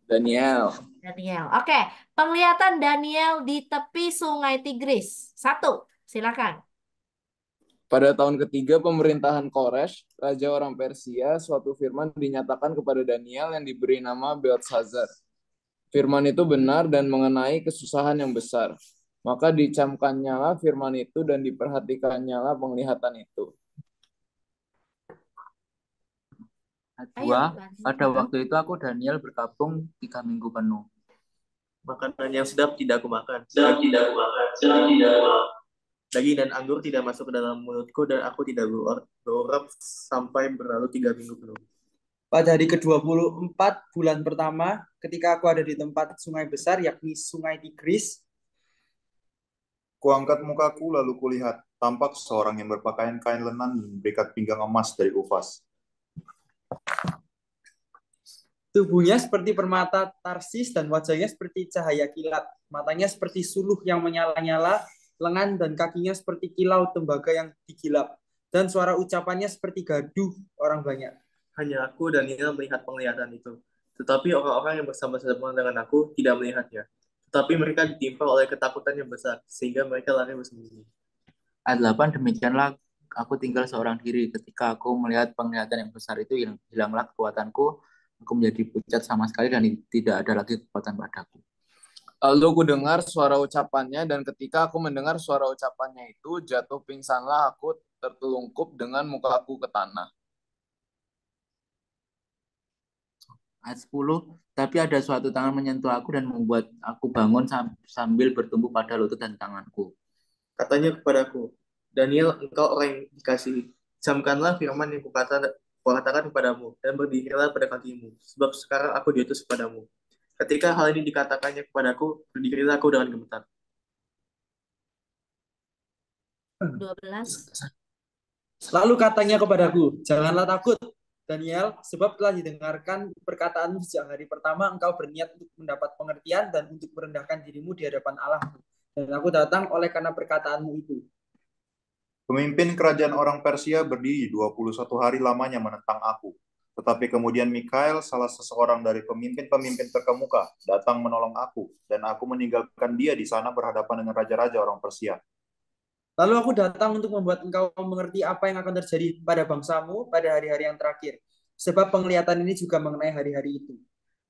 Daniel. Daniel. Oke, penglihatan Daniel di tepi sungai Tigris. 1, silakan. Pada tahun ketiga pemerintahan Koresh, raja orang Persia, suatu firman dinyatakan kepada Daniel yang diberi nama Belteshazzar. Firman itu benar dan mengenai kesusahan yang besar. Maka dicamkannyalah firman itu dan diperhatikannyalah penglihatan itu. Ayo, Pada waktu itu aku Daniel berkabung 3 minggu penuh. Makanan yang sedap tidak aku makan. Daging dan anggur tidak masuk ke dalam mulutku dan aku tidak berorak sampai berlalu 3 minggu penuh. Pada hari ke-24 bulan pertama, ketika aku ada di tempat sungai besar, yakni sungai Tigris, kuangkat mukaku lalu kulihat, tampak seorang yang berpakaian kain lenan dan berikat pinggang emas dari Ufas. tubuhnya seperti permata Tarsis dan wajahnya seperti cahaya kilat. Matanya seperti suluh yang menyala-nyala, lengan dan kakinya seperti kilau tembaga yang digilap. Dan suara ucapannya seperti gaduh orang banyak. Hanya aku dan Daniel melihat penglihatan itu. Tetapi orang-orang yang bersama-sama dengan aku tidak melihatnya. Tetapi mereka ditimpa oleh ketakutan yang besar, sehingga mereka lari bersembunyi. Ayat 8, demikianlah aku tinggal seorang diri. Ketika aku melihat penglihatan yang besar itu, hilanglah kekuatanku. Aku menjadi pucat sama sekali dan tidak ada lagi kekuatan padaku. Lalu aku dengar suara ucapannya, dan ketika aku mendengar suara ucapannya itu, jatuh pingsanlah aku tertelungkup dengan mukaku ke tanah. Ayat 10, tapi ada suatu tangan menyentuh aku dan membuat aku bangun sambil bertumbuh pada lutut dan tanganku. Katanya kepadaku, Daniel, engkau orang yang dikasihi. Camkanlah firman yang kukatakan kepadamu, dan berdirilah pada kakimu, sebab sekarang aku diutus kepadamu. Ketika hal ini dikatakannya kepadaku, berdirilah aku dengan gemetar. 12. Lalu katanya kepadaku, janganlah takut, Daniel, sebab telah didengarkan perkataanmu sejak hari pertama engkau berniat untuk mendapat pengertian dan untuk merendahkan dirimu di hadapan Allahmu. Dan aku datang oleh karena perkataanmu itu. Pemimpin kerajaan orang Persia berdiri 21 hari lamanya menentang aku. Tetapi kemudian Mikael, salah seseorang dari pemimpin-pemimpin terkemuka, datang menolong aku, dan aku meninggalkan dia di sana berhadapan dengan raja-raja orang Persia. Lalu aku datang untuk membuat engkau mengerti apa yang akan terjadi pada bangsamu pada hari-hari yang terakhir. Sebab penglihatan ini juga mengenai hari-hari itu.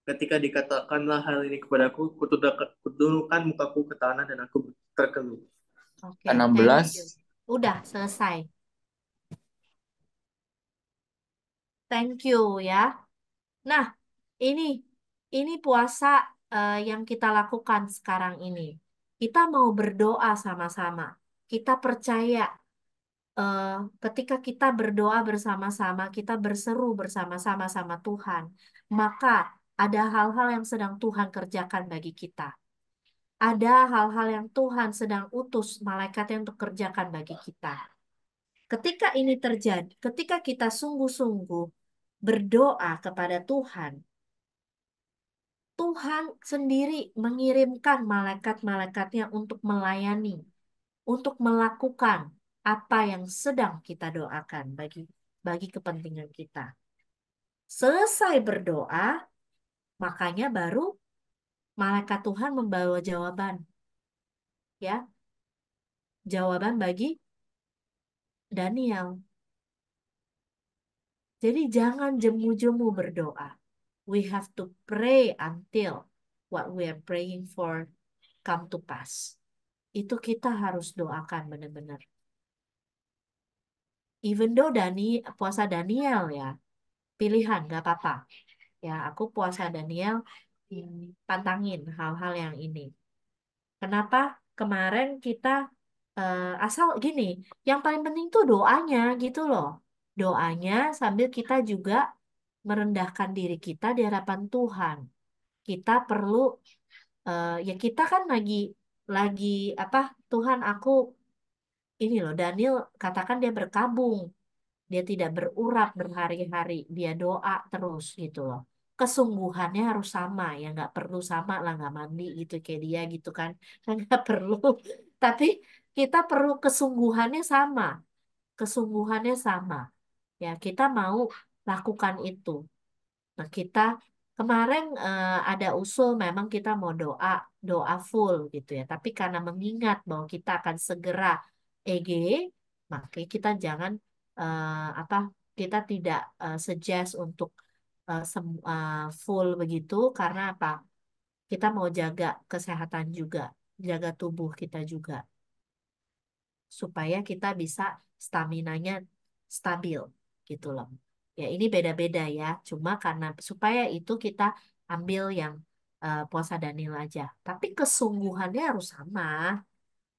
Ketika dikatakanlah hal ini kepadaku, kutundukkan mukaku ke tanah dan aku terkeluh. Oke, 16. Udah selesai. Thank you ya. Nah, ini puasa yang kita lakukan sekarang ini. Kita mau berdoa sama-sama. Kita percaya ketika kita berdoa bersama-sama, kita berseru bersama-sama sama Tuhan, maka ada hal-hal yang sedang Tuhan kerjakan bagi kita. Ada hal-hal yang Tuhan sedang utus malaikatnya untuk kerjakan bagi kita. Ketika ini terjadi, ketika kita sungguh-sungguh berdoa kepada Tuhan, Tuhan sendiri mengirimkan malaikat-malaikatnya untuk melayani, untuk melakukan apa yang sedang kita doakan bagi kepentingan kita. Selesai berdoa, makanya baru malaikat Tuhan membawa jawaban, ya, jawaban bagi Daniel. Jadi jangan jemu-jemu berdoa. We have to pray until what we are praying for come to pass. Itu kita harus doakan benar-benar. Even though puasa Daniel ya, pilihan gak apa-apa. Ya, aku puasa Daniel pantangin hal-hal yang ini. Kenapa? Kemarin kita asal gini, yang paling penting tuh doanya gitu loh. Doanya sambil kita juga merendahkan diri kita di hadapan Tuhan. Kita perlu ya kita kan lagi apa? Tuhan, aku ini loh, Daniel katakan dia berkabung. Dia tidak berurat berhari-hari, dia doa terus gitu loh. Kesungguhannya harus sama, ya nggak perlu sama lah, nggak mandi gitu kayak dia gitu kan, nggak perlu. Tapi kita perlu kesungguhannya sama, kesungguhannya sama. Ya kita mau lakukan itu. Nah kita kemarin ada usul memang kita mau doa full gitu ya. Tapi karena mengingat bahwa kita akan segera EG, maka kita jangan apa kita tidak suggest untuk full begitu karena apa? Kita mau jaga kesehatan juga, jaga tubuh kita juga supaya kita bisa staminanya stabil gitu loh. Ya ini beda-beda ya, cuma karena supaya itu kita ambil yang puasa Daniel aja. Tapi kesungguhannya harus sama,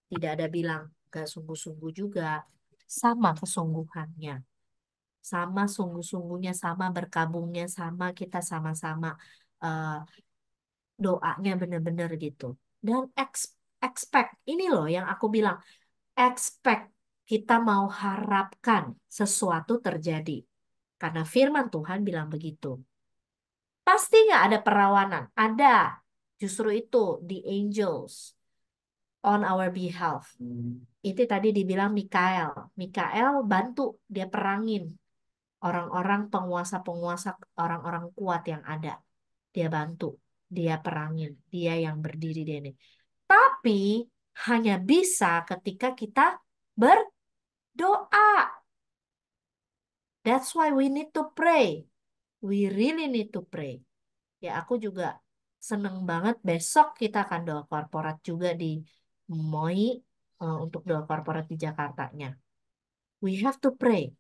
tidak ada bilang gak sungguh-sungguh juga, sama kesungguhannya, sama sungguh-sungguhnya, sama berkabungnya, sama kita sama-sama eh, doanya bener-bener gitu. Dan expect, ini loh yang aku bilang, expect kita mau harapkan sesuatu terjadi. Karena firman Tuhan bilang begitu. Pasti nggak ada perawanan? Ada. Justru itu, the angels on our behalf. Itu tadi dibilang Mikael. Mikael bantu, dia perangin orang-orang penguasa-penguasa, orang-orang kuat yang ada. Dia bantu, dia perangin, dia yang berdiri di ini. Tapi hanya bisa ketika kita berdoa. That's why we need to pray. We really need to pray. Ya, aku juga seneng banget besok kita akan doa korporat juga di MOI untuk doa korporat di Jakartanya. We have to pray.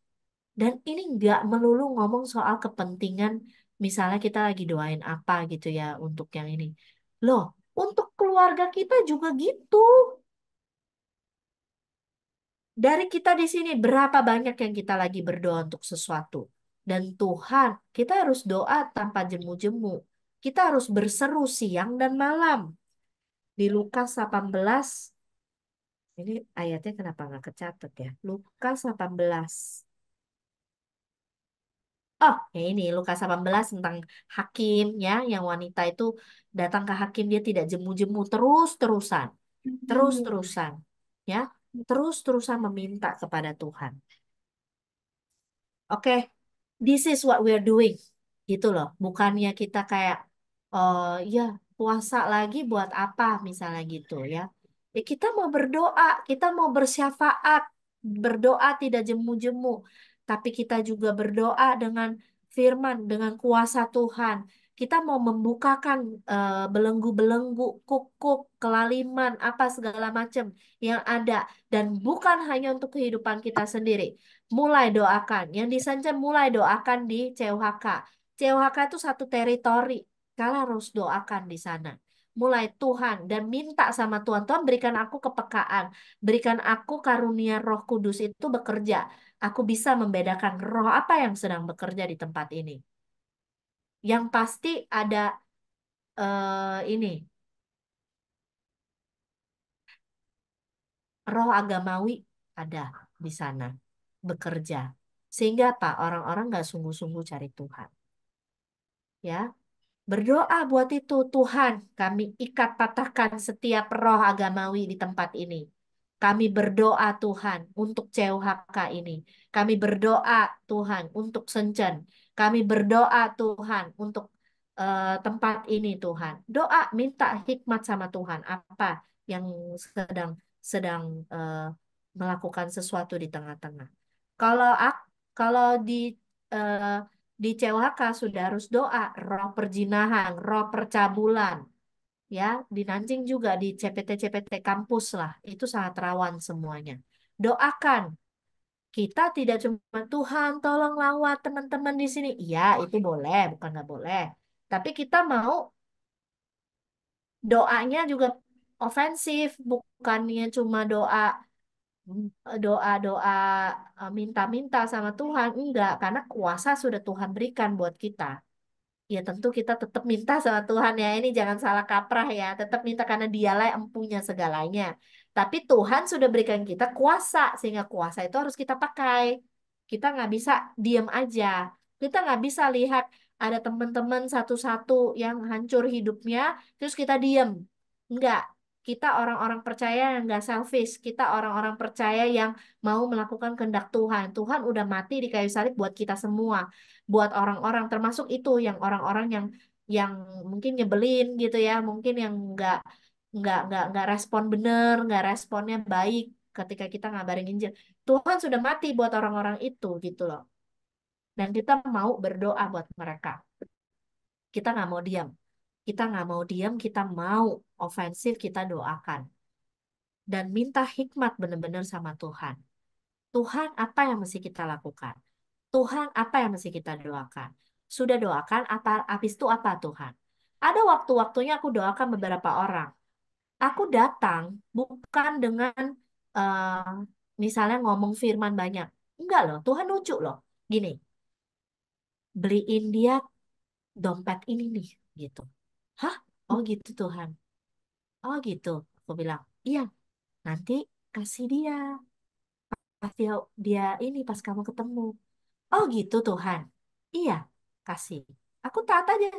Dan ini nggak melulu ngomong soal kepentingan, misalnya kita lagi doain apa gitu ya untuk yang ini. Loh, untuk keluarga kita juga gitu. Dari kita di sini, berapa banyak yang kita lagi berdoa untuk sesuatu. Dan Tuhan, kita harus doa tanpa jemu-jemu. Kita harus berseru siang dan malam. Di Lukas 18, ini ayatnya kenapa nggak kecatat ya? Lukas 18. Oh, ya ini Lukas 18 tentang hakim ya, yang wanita itu datang ke hakim, dia tidak jemu-jemu terus-terusan. Terus-terusan. Ya, terus-terusan meminta kepada Tuhan. Oke, this is what we're doing. Gitu loh. Bukannya kita kayak, ya puasa lagi buat apa misalnya gitu ya. Ya kita mau berdoa, kita mau bersyafaat. Berdoa tidak jemu-jemu. Tapi kita juga berdoa dengan firman, dengan kuasa Tuhan. Kita mau membukakan belenggu-belenggu, kuk-kuk, kelaliman, apa segala macam yang ada. Dan bukan hanya untuk kehidupan kita sendiri. Mulai doakan. Yang di Sancen mulai doakan di CUHK. CUHK itu satu teritori. Kalian harus doakan di sana. Mulai Tuhan dan minta sama Tuhan. Tuhan berikan aku kepekaan. Berikan aku karunia Roh Kudus itu bekerja. Aku bisa membedakan roh apa yang sedang bekerja di tempat ini. Yang pasti ada ini. Roh agamawi ada di sana. bekerja. Sehingga apa? Orang-orang nggak sungguh-sungguh cari Tuhan. Ya, berdoa buat itu. Tuhan, kami ikat patahkan setiap roh agamawi di tempat ini. Kami berdoa Tuhan untuk CUHK ini. Kami berdoa Tuhan untuk Sencen. Kami berdoa Tuhan untuk tempat ini Tuhan. Doa minta hikmat sama Tuhan. Apa yang sedang sedang eh, melakukan sesuatu di tengah-tengah. Kalau kalau eh, di CUHK sudah harus doa, roh perjinahan, roh percabulan, ya, di Nanjing juga di CPT-CPT kampus lah, itu sangat rawan semuanya. Doakan, kita tidak cuma Tuhan tolong lawat teman-teman di sini. Iya, itu boleh, bukan nggak boleh. Tapi kita mau doanya juga ofensif, bukannya cuma doa-doa minta-minta sama Tuhan. Enggak, karena kuasa sudah Tuhan berikan buat kita. Ya tentu kita tetap minta sama Tuhan ya. Ini jangan salah kaprah ya. Tetap minta karena dialah yang empunya segalanya. Tapi Tuhan sudah berikan kita kuasa. Sehingga kuasa itu harus kita pakai. Kita nggak bisa diem aja. Kita nggak bisa lihat ada teman-teman satu-satu yang hancur hidupnya. Terus kita diem. Enggak. Kita orang-orang percaya yang nggak selfish. Kita orang-orang percaya yang mau melakukan kehendak Tuhan. Tuhan udah mati di kayu salib buat kita semua, buat orang-orang termasuk itu yang orang-orang yang mungkin nyebelin gitu ya, mungkin yang nggak respon bener, nggak responnya baik ketika kita ngabarin Injil. Tuhan sudah mati buat orang-orang itu gitu loh. Dan kita mau berdoa buat mereka. Kita nggak mau diam. Kita nggak mau diam, kita mau ofensif, kita doakan. Dan minta hikmat benar-benar sama Tuhan. Tuhan, apa yang mesti kita lakukan? Tuhan, apa yang mesti kita doakan? Sudah doakan, apa habis itu apa Tuhan? Ada waktu-waktunya aku doakan beberapa orang. Aku datang bukan dengan eh, misalnya ngomong firman banyak. Enggak loh, Tuhan lucu loh. Gini, beliin dia dompet ini nih, gitu. Hah? Oh gitu Tuhan. Oh gitu. Aku bilang, iya, nanti kasih dia. Pas dia ini pas kamu ketemu. Oh gitu Tuhan. Iya, kasih. Aku taat aja.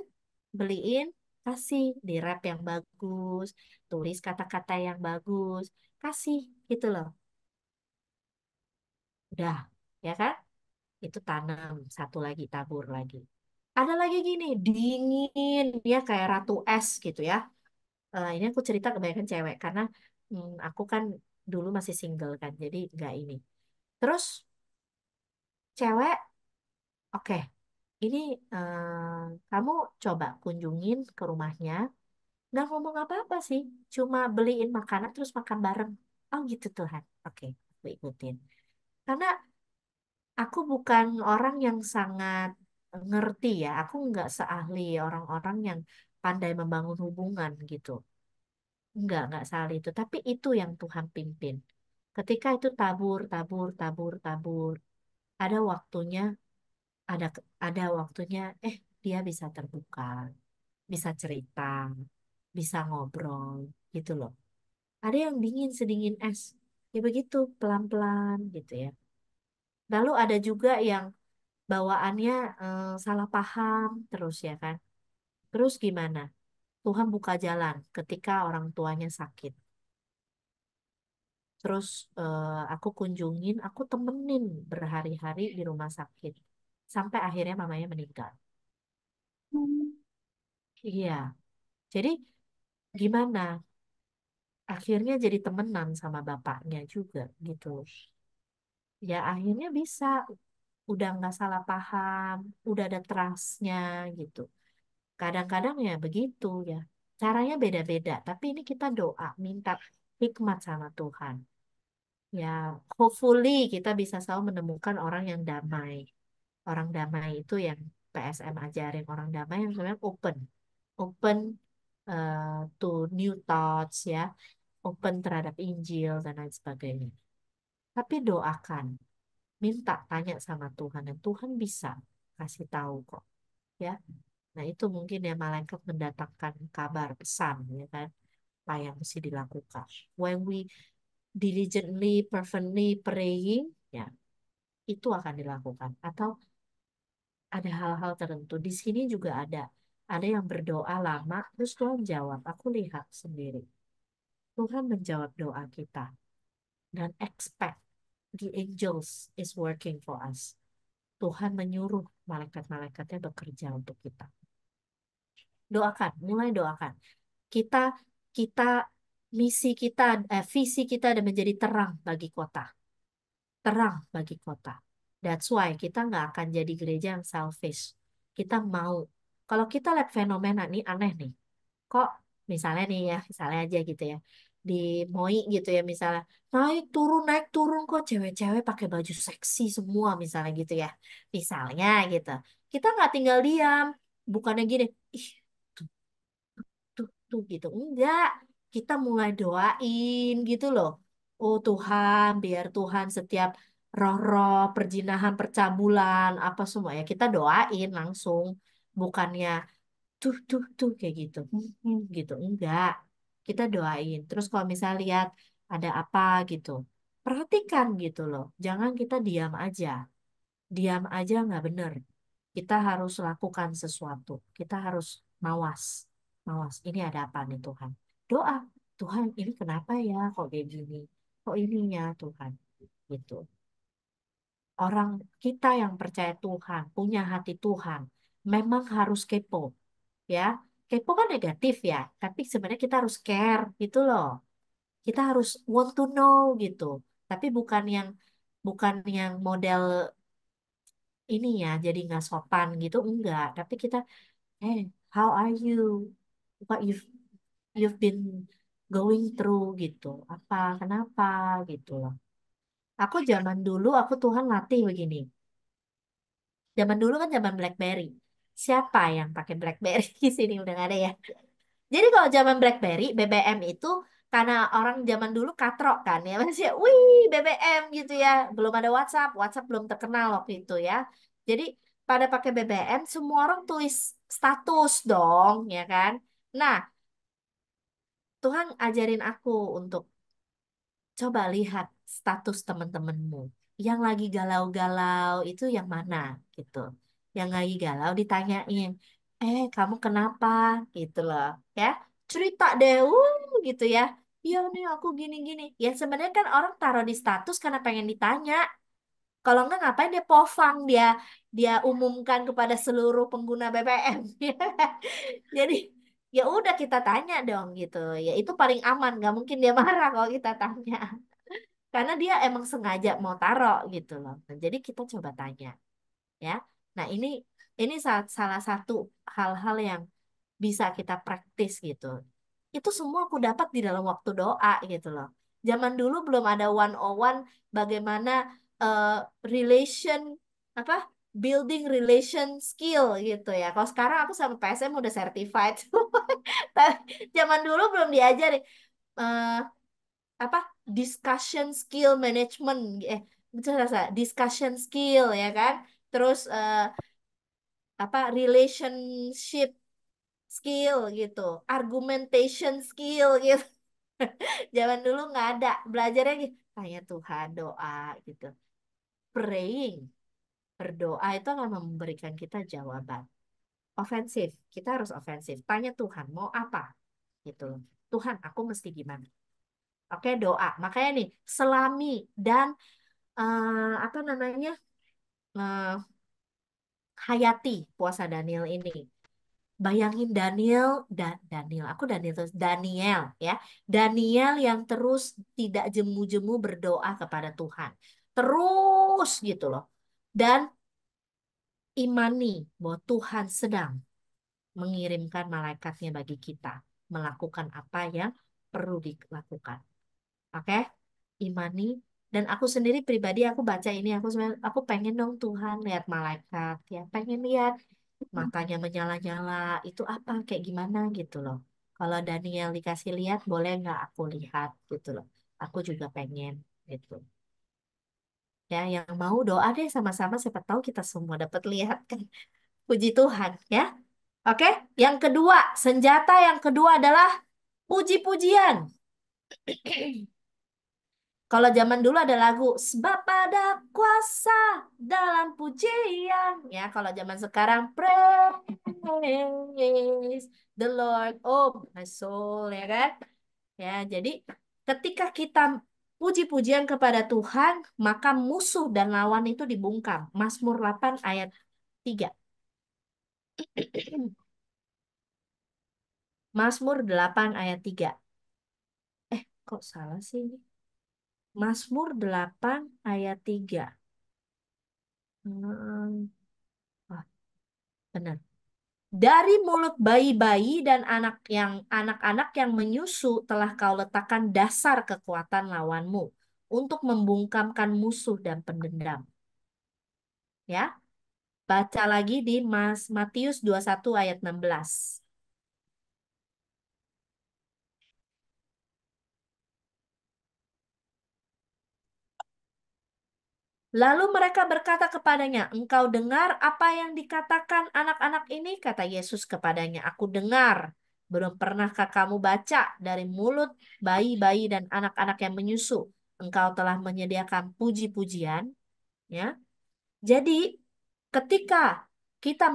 Beliin, kasih. Di rap yang bagus. Tulis kata-kata yang bagus. Kasih, gitu loh. Udah, ya kan? Itu tanam. Satu lagi, tabur lagi. Ada lagi gini, dingin. Dia kayak ratu es gitu ya. Ini aku cerita kebanyakan cewek. Karena aku kan dulu masih single kan. Jadi nggak ini. Terus, cewek, oke. Ini kamu coba kunjungin ke rumahnya, nggak ngomong apa-apa sih, cuma beliin makanan terus makan bareng. Oh gitu Tuhan, oke, aku ikutin. Karena aku bukan orang yang sangat ngerti ya, aku nggak seahli orang-orang yang pandai membangun hubungan gitu. Nggak seahli itu. Tapi itu yang Tuhan pimpin. Ketika itu tabur, tabur, tabur, tabur. Ada waktunya, ada ada waktunya, dia bisa terbuka, bisa cerita, bisa ngobrol, gitu loh. Ada yang dingin sedingin es, ya begitu pelan-pelan gitu ya. Lalu ada juga yang bawaannya salah paham terus ya kan. Terus gimana? Tuhan buka jalan ketika orang tuanya sakit. Terus aku kunjungin, aku temenin berhari-hari di rumah sakit. Sampai akhirnya mamanya meninggal. Iya, jadi gimana? Akhirnya jadi temenan sama bapaknya juga gitu. Ya akhirnya bisa, udah nggak salah paham, udah ada trustnya gitu. Kadang-kadang ya begitu ya. Caranya beda-beda, tapi ini kita doa, minta hikmat sama Tuhan. Ya, hopefully kita bisa selalu menemukan orang yang damai. Orang damai itu yang PSM ajarin, orang damai yang sebenarnya open. Open eh, to new thoughts ya, open terhadap Injil dan lain sebagainya. Tapi doakan, minta tanya sama Tuhan dan Tuhan bisa kasih tahu kok ya. Nah itu mungkin ya malaikat mendatangkan kabar pesan ya kan, apa yang mesti dilakukan. When we diligently, fervently praying, ya itu akan dilakukan. Atau ada hal-hal tertentu. Di sini juga ada. Ada yang berdoa lama, terus Tuhan jawab. Aku lihat sendiri. Tuhan menjawab doa kita. Dan expect the angels is working for us. Tuhan menyuruh malaikat-malaikatnya bekerja untuk kita. Doakan, mulai doakan. Kita kita misi kita, visi kita ada menjadi terang bagi kota. Terang bagi kota. That's why kita nggak akan jadi gereja yang selfish. Kita mau. Kalau kita lihat fenomena nih aneh nih. Kok misalnya nih ya, misalnya aja gitu ya. Di Moi gitu ya misalnya. Naik turun kok cewek-cewek pakai baju seksi semua misalnya gitu ya. Misalnya gitu. Kita nggak tinggal diam. Bukannya gini, ih tuh gitu. Enggak. Kita mulai doain gitu loh. Oh Tuhan, biar Tuhan setiap roh-roh perjinahan, percabulan, apa semua ya kita doain langsung. Bukannya tuh kayak gitu. Gitu. Enggak. Kita doain. Terus kalau misalnya lihat ada apa gitu. Perhatikan gitu loh. Jangan kita diam aja. Diam aja nggak bener. Kita harus lakukan sesuatu. Kita harus mawas. Mawas. Ini ada apa nih Tuhan? Doa. Tuhan ini kenapa ya kok kayak gini? Kok ininya Tuhan? Gitu. Orang kita yang percaya Tuhan, punya hati Tuhan, memang harus kepo. Ya, kepo kan negatif ya. Tapi sebenarnya kita harus care gitu loh. Kita harus want to know gitu. Tapi bukan yang model ini ya jadi nggak sopan gitu enggak tapi kita how are you what you've been going through gitu apa kenapa gitu loh aku zaman dulu aku Tuhan latih begini zaman dulu kan zaman BlackBerry siapa yang pakai BlackBerry di sini udah nggak ada ya jadi kalau zaman BlackBerry BBM itu karena orang zaman dulu katrok kan ya masih wih BBM gitu ya belum ada WhatsApp WhatsApp belum terkenal waktu itu ya jadi pada pakai BBM semua orang tulis status dong ya kan nah Tuhan ajarin aku untuk coba lihat status teman-temanmu yang lagi galau-galau itu yang mana gitu yang lagi galau ditanyain kamu kenapa gitu loh ya cerita deh gitu ya iya nih aku gini-gini ya sebenarnya kan orang taruh di status karena pengen ditanya kalau enggak ngapain dia povang dia dia umumkan kepada seluruh pengguna BBM jadi ya udah kita tanya dong gitu ya itu paling aman nggak mungkin dia marah kalau kita tanya karena dia emang sengaja mau taruh gitu loh. Nah, jadi kita coba tanya ya. Nah, ini salah satu hal-hal yang bisa kita praktis gitu. Itu semua aku dapat di dalam waktu doa gitu loh. Zaman dulu belum ada 101 bagaimana eh, relation apa building relation skill gitu ya. Kalau sekarang aku sama PSM udah certified. Tapi zaman dulu belum diajarin. Eh, apa discussion skill management betul rasa discussion skill ya kan terus apa relationship skill gitu argumentation skill gitu zaman dulu nggak ada belajarnya gitu tanya Tuhan doa gitu praying berdoa itu akan memberikan kita jawaban ofensif kita harus ofensif tanya Tuhan mau apa gitu loh Tuhan aku mesti gimana. Oke, doa. Makanya nih, selami dan apa namanya eh, hayati puasa Daniel ini. Bayangin Daniel, aku Daniel terus Daniel ya, Daniel yang terus tidak jemu-jemu berdoa kepada Tuhan, terus gitu loh, dan imani bahwa Tuhan sedang mengirimkan malaikatnya bagi kita melakukan apa yang perlu dilakukan. Oke, imani dan aku sendiri pribadi aku baca ini aku sebenarnya aku pengen dong Tuhan lihat malaikat ya pengen lihat matanya menyala-nyala itu apa kayak gimana gitu loh kalau Daniel dikasih lihat boleh nggak aku lihat gitu loh aku juga pengen gitu ya yang mau doa deh sama-sama siapa tahu kita semua dapat lihat kan puji Tuhan ya oke yang kedua senjata yang kedua adalah puji-pujian Kalau zaman dulu ada lagu sebab ada kuasa dalam pujian. Ya, kalau zaman sekarang praise the Lord, oh my soul, ya kan? Ya, jadi ketika kita puji-pujian kepada Tuhan, maka musuh dan lawan itu dibungkam. Mazmur 8 ayat 3. Mazmur 8 ayat 3. Kok salah sih ini? Mazmur 8 ayat 3. Wah, benar. Dari mulut bayi-bayi dan anak-anak yang menyusu telah kau letakkan dasar kekuatan lawanmu untuk membungkamkan musuh dan pendendam. Ya, baca lagi di Matius 21 ayat 16. Lalu mereka berkata kepadanya, "Engkau dengar apa yang dikatakan anak-anak ini?" Kata Yesus kepadanya, "Aku dengar. Belum pernahkah kamu baca dari mulut bayi-bayi dan anak-anak yang menyusu? Engkau telah menyediakan puji-pujian." Ya. Jadi, ketika kita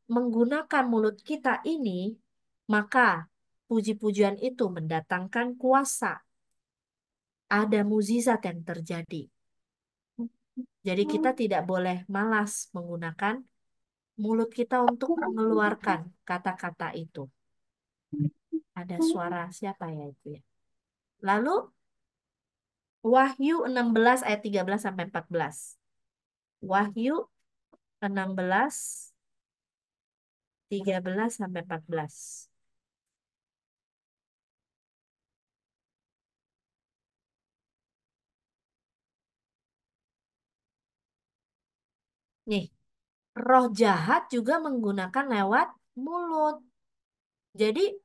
menggunakan mulut kita ini, maka puji-pujian itu mendatangkan kuasa. Ada mukjizat yang terjadi. Jadi kita tidak boleh malas menggunakan mulut kita untuk mengeluarkan kata-kata itu. Ada suara siapa ya itu ya? Lalu Wahyu 16 ayat 13 sampai 14. Wahyu 16 13 sampai 14. Nih, roh jahat juga menggunakan lewat mulut. Jadi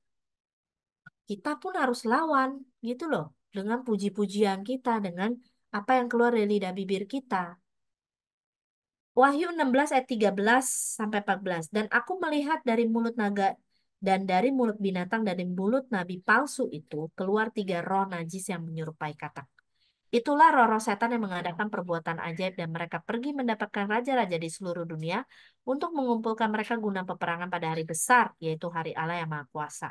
kita pun harus lawan gitu loh dengan puji-pujian kita, dengan apa yang keluar dari lidah bibir kita. Wahyu 16 ayat 13 sampai 14. Dan aku melihat dari mulut naga dan dari mulut binatang dari mulut nabi palsu itu keluar 3 roh najis yang menyerupai katak. Itulah roh-roh setan yang mengadakan perbuatan ajaib dan mereka pergi mendapatkan raja-raja di seluruh dunia untuk mengumpulkan mereka guna peperangan pada hari besar, yaitu hari Allah yang Maha Kuasa.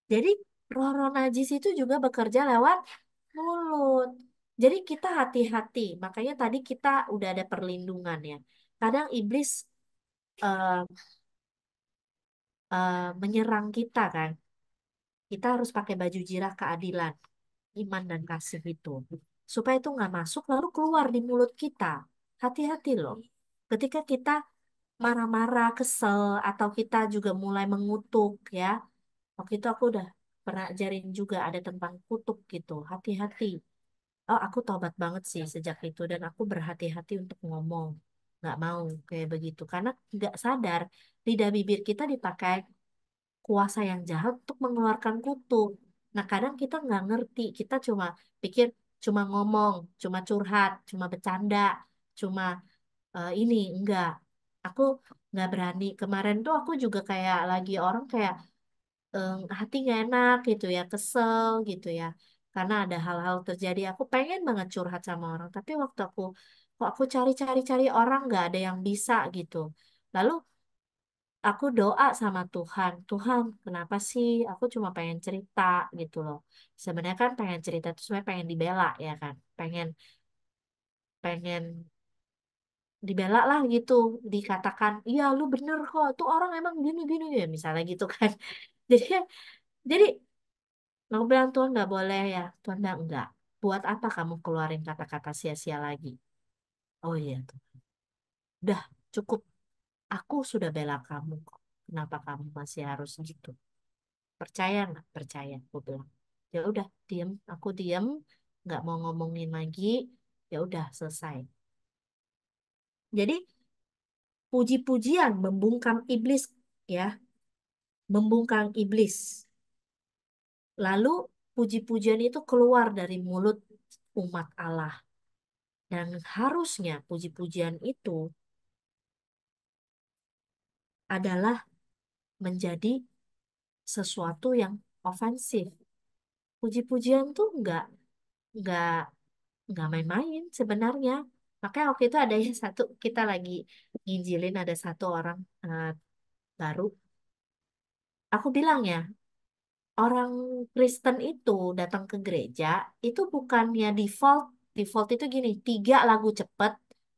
Jadi roh-roh najis itu juga bekerja lewat mulut. Jadi kita hati-hati. Makanya tadi kita udah ada perlindungan ya. Kadang iblis eh, menyerang kita kan. Kita harus pakai baju jirah keadilan, iman dan kasih itu. Supaya itu nggak masuk lalu keluar di mulut kita. Hati-hati loh. Ketika kita marah-marah, kesel, atau kita juga mulai mengutuk ya. Waktu itu aku udah pernah ajarin juga ada tentang kutuk gitu. Hati-hati. Oh, aku tobat banget sih sejak itu dan aku berhati-hati untuk ngomong. Nggak mau kayak begitu. Karena nggak sadar lidah bibir kita dipakai kuasa yang jahat untuk mengeluarkan kutuk. Nah, kadang kita nggak ngerti. Kita cuma pikir cuma ngomong, cuma curhat, cuma bercanda, cuma ini enggak. Aku nggak berani. Kemarin tuh aku juga kayak lagi orang kayak hati nggak enak gitu ya, kesel gitu ya, karena ada hal-hal terjadi. Aku pengen banget curhat sama orang, tapi waktu kok aku cari-cari orang nggak ada yang bisa gitu. Lalu aku doa sama Tuhan, Tuhan kenapa sih? Aku cuma pengen cerita gitu loh. Sebenarnya kan pengen cerita itu sebenarnya pengen dibela ya kan, pengen pengen dibela lah gitu, dikatakan iya lu bener kok, tuh orang emang gini gini ya misalnya gitu kan. Jadi jadi aku bilang Tuhan nggak boleh ya. Tuhan bilang enggak. Buat apa kamu keluarin kata-kata sia-sia lagi? Oh iya tuh. Udah cukup. Aku sudah bela kamu kok. Kenapa kamu masih harus gitu? Percaya nggak? Percaya. Aku bilang. Ya udah diam. Aku diam. Nggak mau ngomongin lagi. Ya udah selesai. Jadi puji-pujian membungkam iblis ya. Membungkam iblis. Lalu puji-pujian itu keluar dari mulut umat Allah. Dan harusnya puji-pujian itu adalah menjadi sesuatu yang ofensif. Puji-pujian tuh nggak nggak main-main sebenarnya. Makanya waktu itu ada yang satu, kita lagi nginjilin, ada satu orang baru. Aku bilang ya, orang Kristen itu datang ke gereja itu bukannya default. Default itu gini, 3 lagu cepet,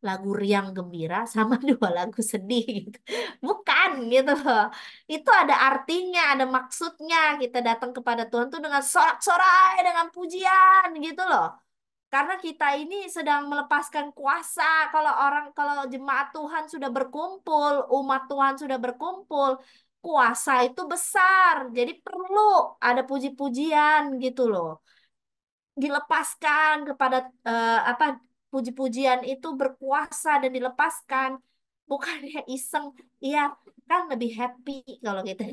lagu riang gembira, sama 2 lagu sedih gitu. Bukan gitu loh. Itu ada artinya, ada maksudnya. Kita datang kepada Tuhan tuh dengan sorak-sorai, dengan pujian gitu loh. Karena kita ini sedang melepaskan kuasa. Kalau jemaat Tuhan sudah berkumpul, umat Tuhan sudah berkumpul, kuasa itu besar. Jadi perlu ada puji-pujian gitu loh. Dilepaskan kepada apa, puji-pujian itu berkuasa dan dilepaskan, bukannya iseng. Iya, kan lebih happy kalau kita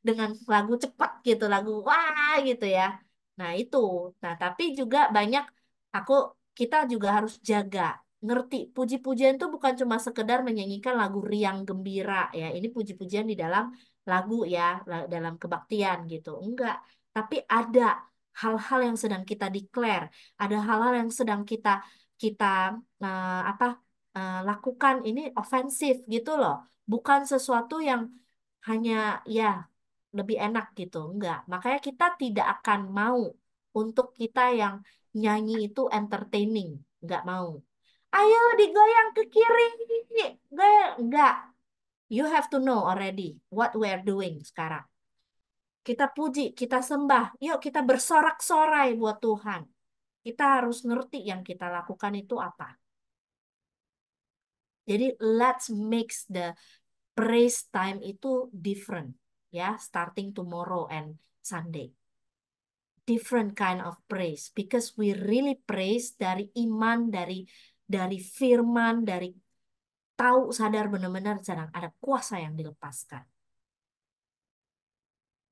dengan lagu cepat gitu, lagu wah gitu ya. Nah itu, nah tapi juga banyak, aku kita juga harus jaga, ngerti puji-pujian itu bukan cuma sekedar menyanyikan lagu riang gembira ya, ini puji-pujian di dalam lagu ya, dalam kebaktian gitu, enggak, tapi ada hal-hal yang sedang kita declare, ada hal-hal yang sedang kita kita apa, lakukan, ini ofensif gitu loh, bukan sesuatu yang hanya ya lebih enak gitu, enggak. Makanya kita tidak akan mau untuk kita yang nyanyi itu entertaining, enggak mau. Ayo digoyang ke kiri, goyang, enggak. You have to know already what we are doing sekarang. Kita puji, kita sembah. Yuk kita bersorak-sorai buat Tuhan. Kita harus ngerti yang kita lakukan itu apa. Jadi let's make the praise time itu different. Ya, starting tomorrow and Sunday. Different kind of praise. Because we really praise dari iman, dari firman, dari tahu sadar benar-benar sedang ada kuasa yang dilepaskan.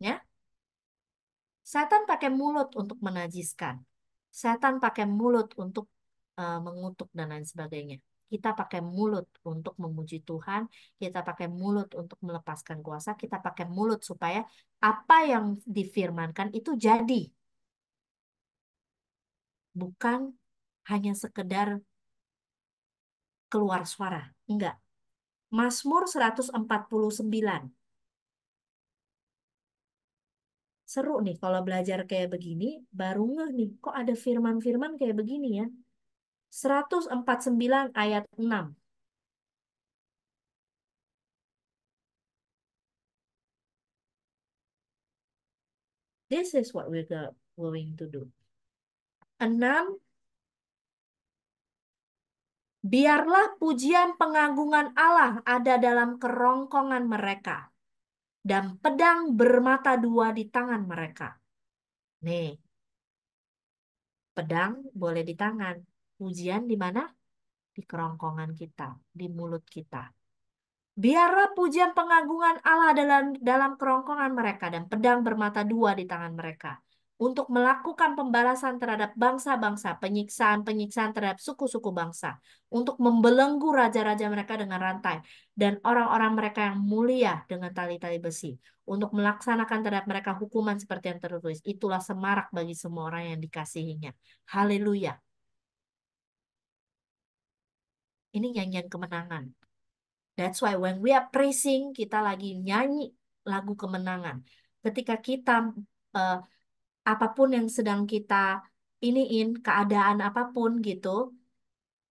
Ya. Setan pakai mulut untuk menajiskan. Setan pakai mulut untuk mengutuk dan lain sebagainya. Kita pakai mulut untuk memuji Tuhan. Kita pakai mulut untuk melepaskan kuasa. Kita pakai mulut supaya apa yang difirmankan itu jadi. Bukan hanya sekedar keluar suara. Enggak. Mazmur 149. Seru nih kalau belajar kayak begini, baru ngeh nih, kok ada firman-firman kayak begini ya. 149 ayat 6. This is what we're going to do. 6. Biarlah pujian pengagungan Allah ada dalam kerongkongan mereka, dan pedang bermata dua di tangan mereka. Nih, pedang boleh di tangan. Pujian di mana? Di kerongkongan kita, di mulut kita. Biarlah pujian pengagungan Allah dalam kerongkongan mereka, dan pedang bermata dua di tangan mereka, untuk melakukan pembalasan terhadap bangsa-bangsa, penyiksaan-penyiksaan terhadap suku-suku bangsa, untuk membelenggu raja-raja mereka dengan rantai, dan orang-orang mereka yang mulia dengan tali-tali besi, untuk melaksanakan terhadap mereka hukuman seperti yang tertulis. Itulah semarak bagi semua orang yang dikasihinya. Haleluya. Ini nyanyian kemenangan. That's why when we are praising, kita lagi nyanyi lagu kemenangan. Ketika kita eh, apapun yang sedang kita iniin, keadaan apapun gitu,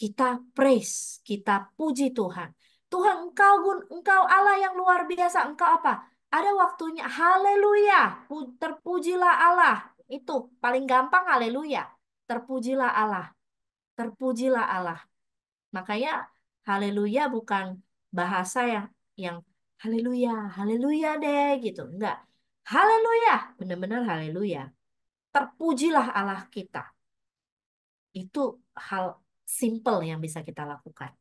kita praise, kita puji Tuhan. Tuhan, Engkau Allah yang luar biasa. Engkau apa? Ada waktunya. Haleluya. Terpujilah Allah. Itu paling gampang, haleluya. Terpujilah Allah. Terpujilah Allah. Makanya haleluya bukan bahasa yang haleluya, haleluya deh gitu. Enggak. Haleluya, benar-benar haleluya. Terpujilah Allah kita. Itu hal simple yang bisa kita lakukan.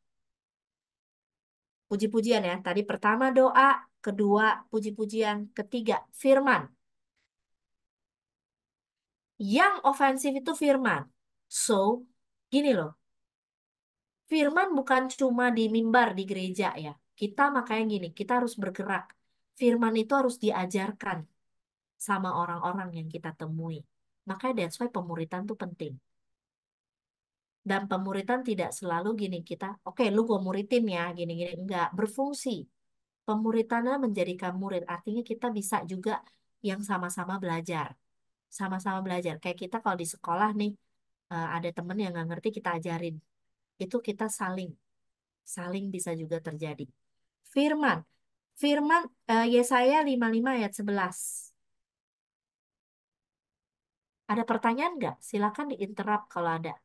Puji-pujian ya. Tadi pertama doa, kedua puji-pujian, ketiga firman. Yang ofensif itu firman. So, gini loh. Firman bukan cuma di mimbar di gereja ya. Kita makanya gini, kita harus bergerak. Firman itu harus diajarkan sama orang-orang yang kita temui. Makanya that's why pemuritan itu penting. Dan pemuritan tidak selalu gini kita, oke lu gue muridin ya, gini-gini. Enggak, berfungsi. Pemuritannya menjadikan murid, artinya kita bisa juga yang sama-sama belajar. Sama-sama belajar. Kayak kita kalau di sekolah nih, ada temen yang nggak ngerti kita ajarin. Itu kita saling, saling bisa juga terjadi. Firman. Firman Yesaya 55 ayat 11. Ada pertanyaan nggak? Silakan diinterrupt kalau ada.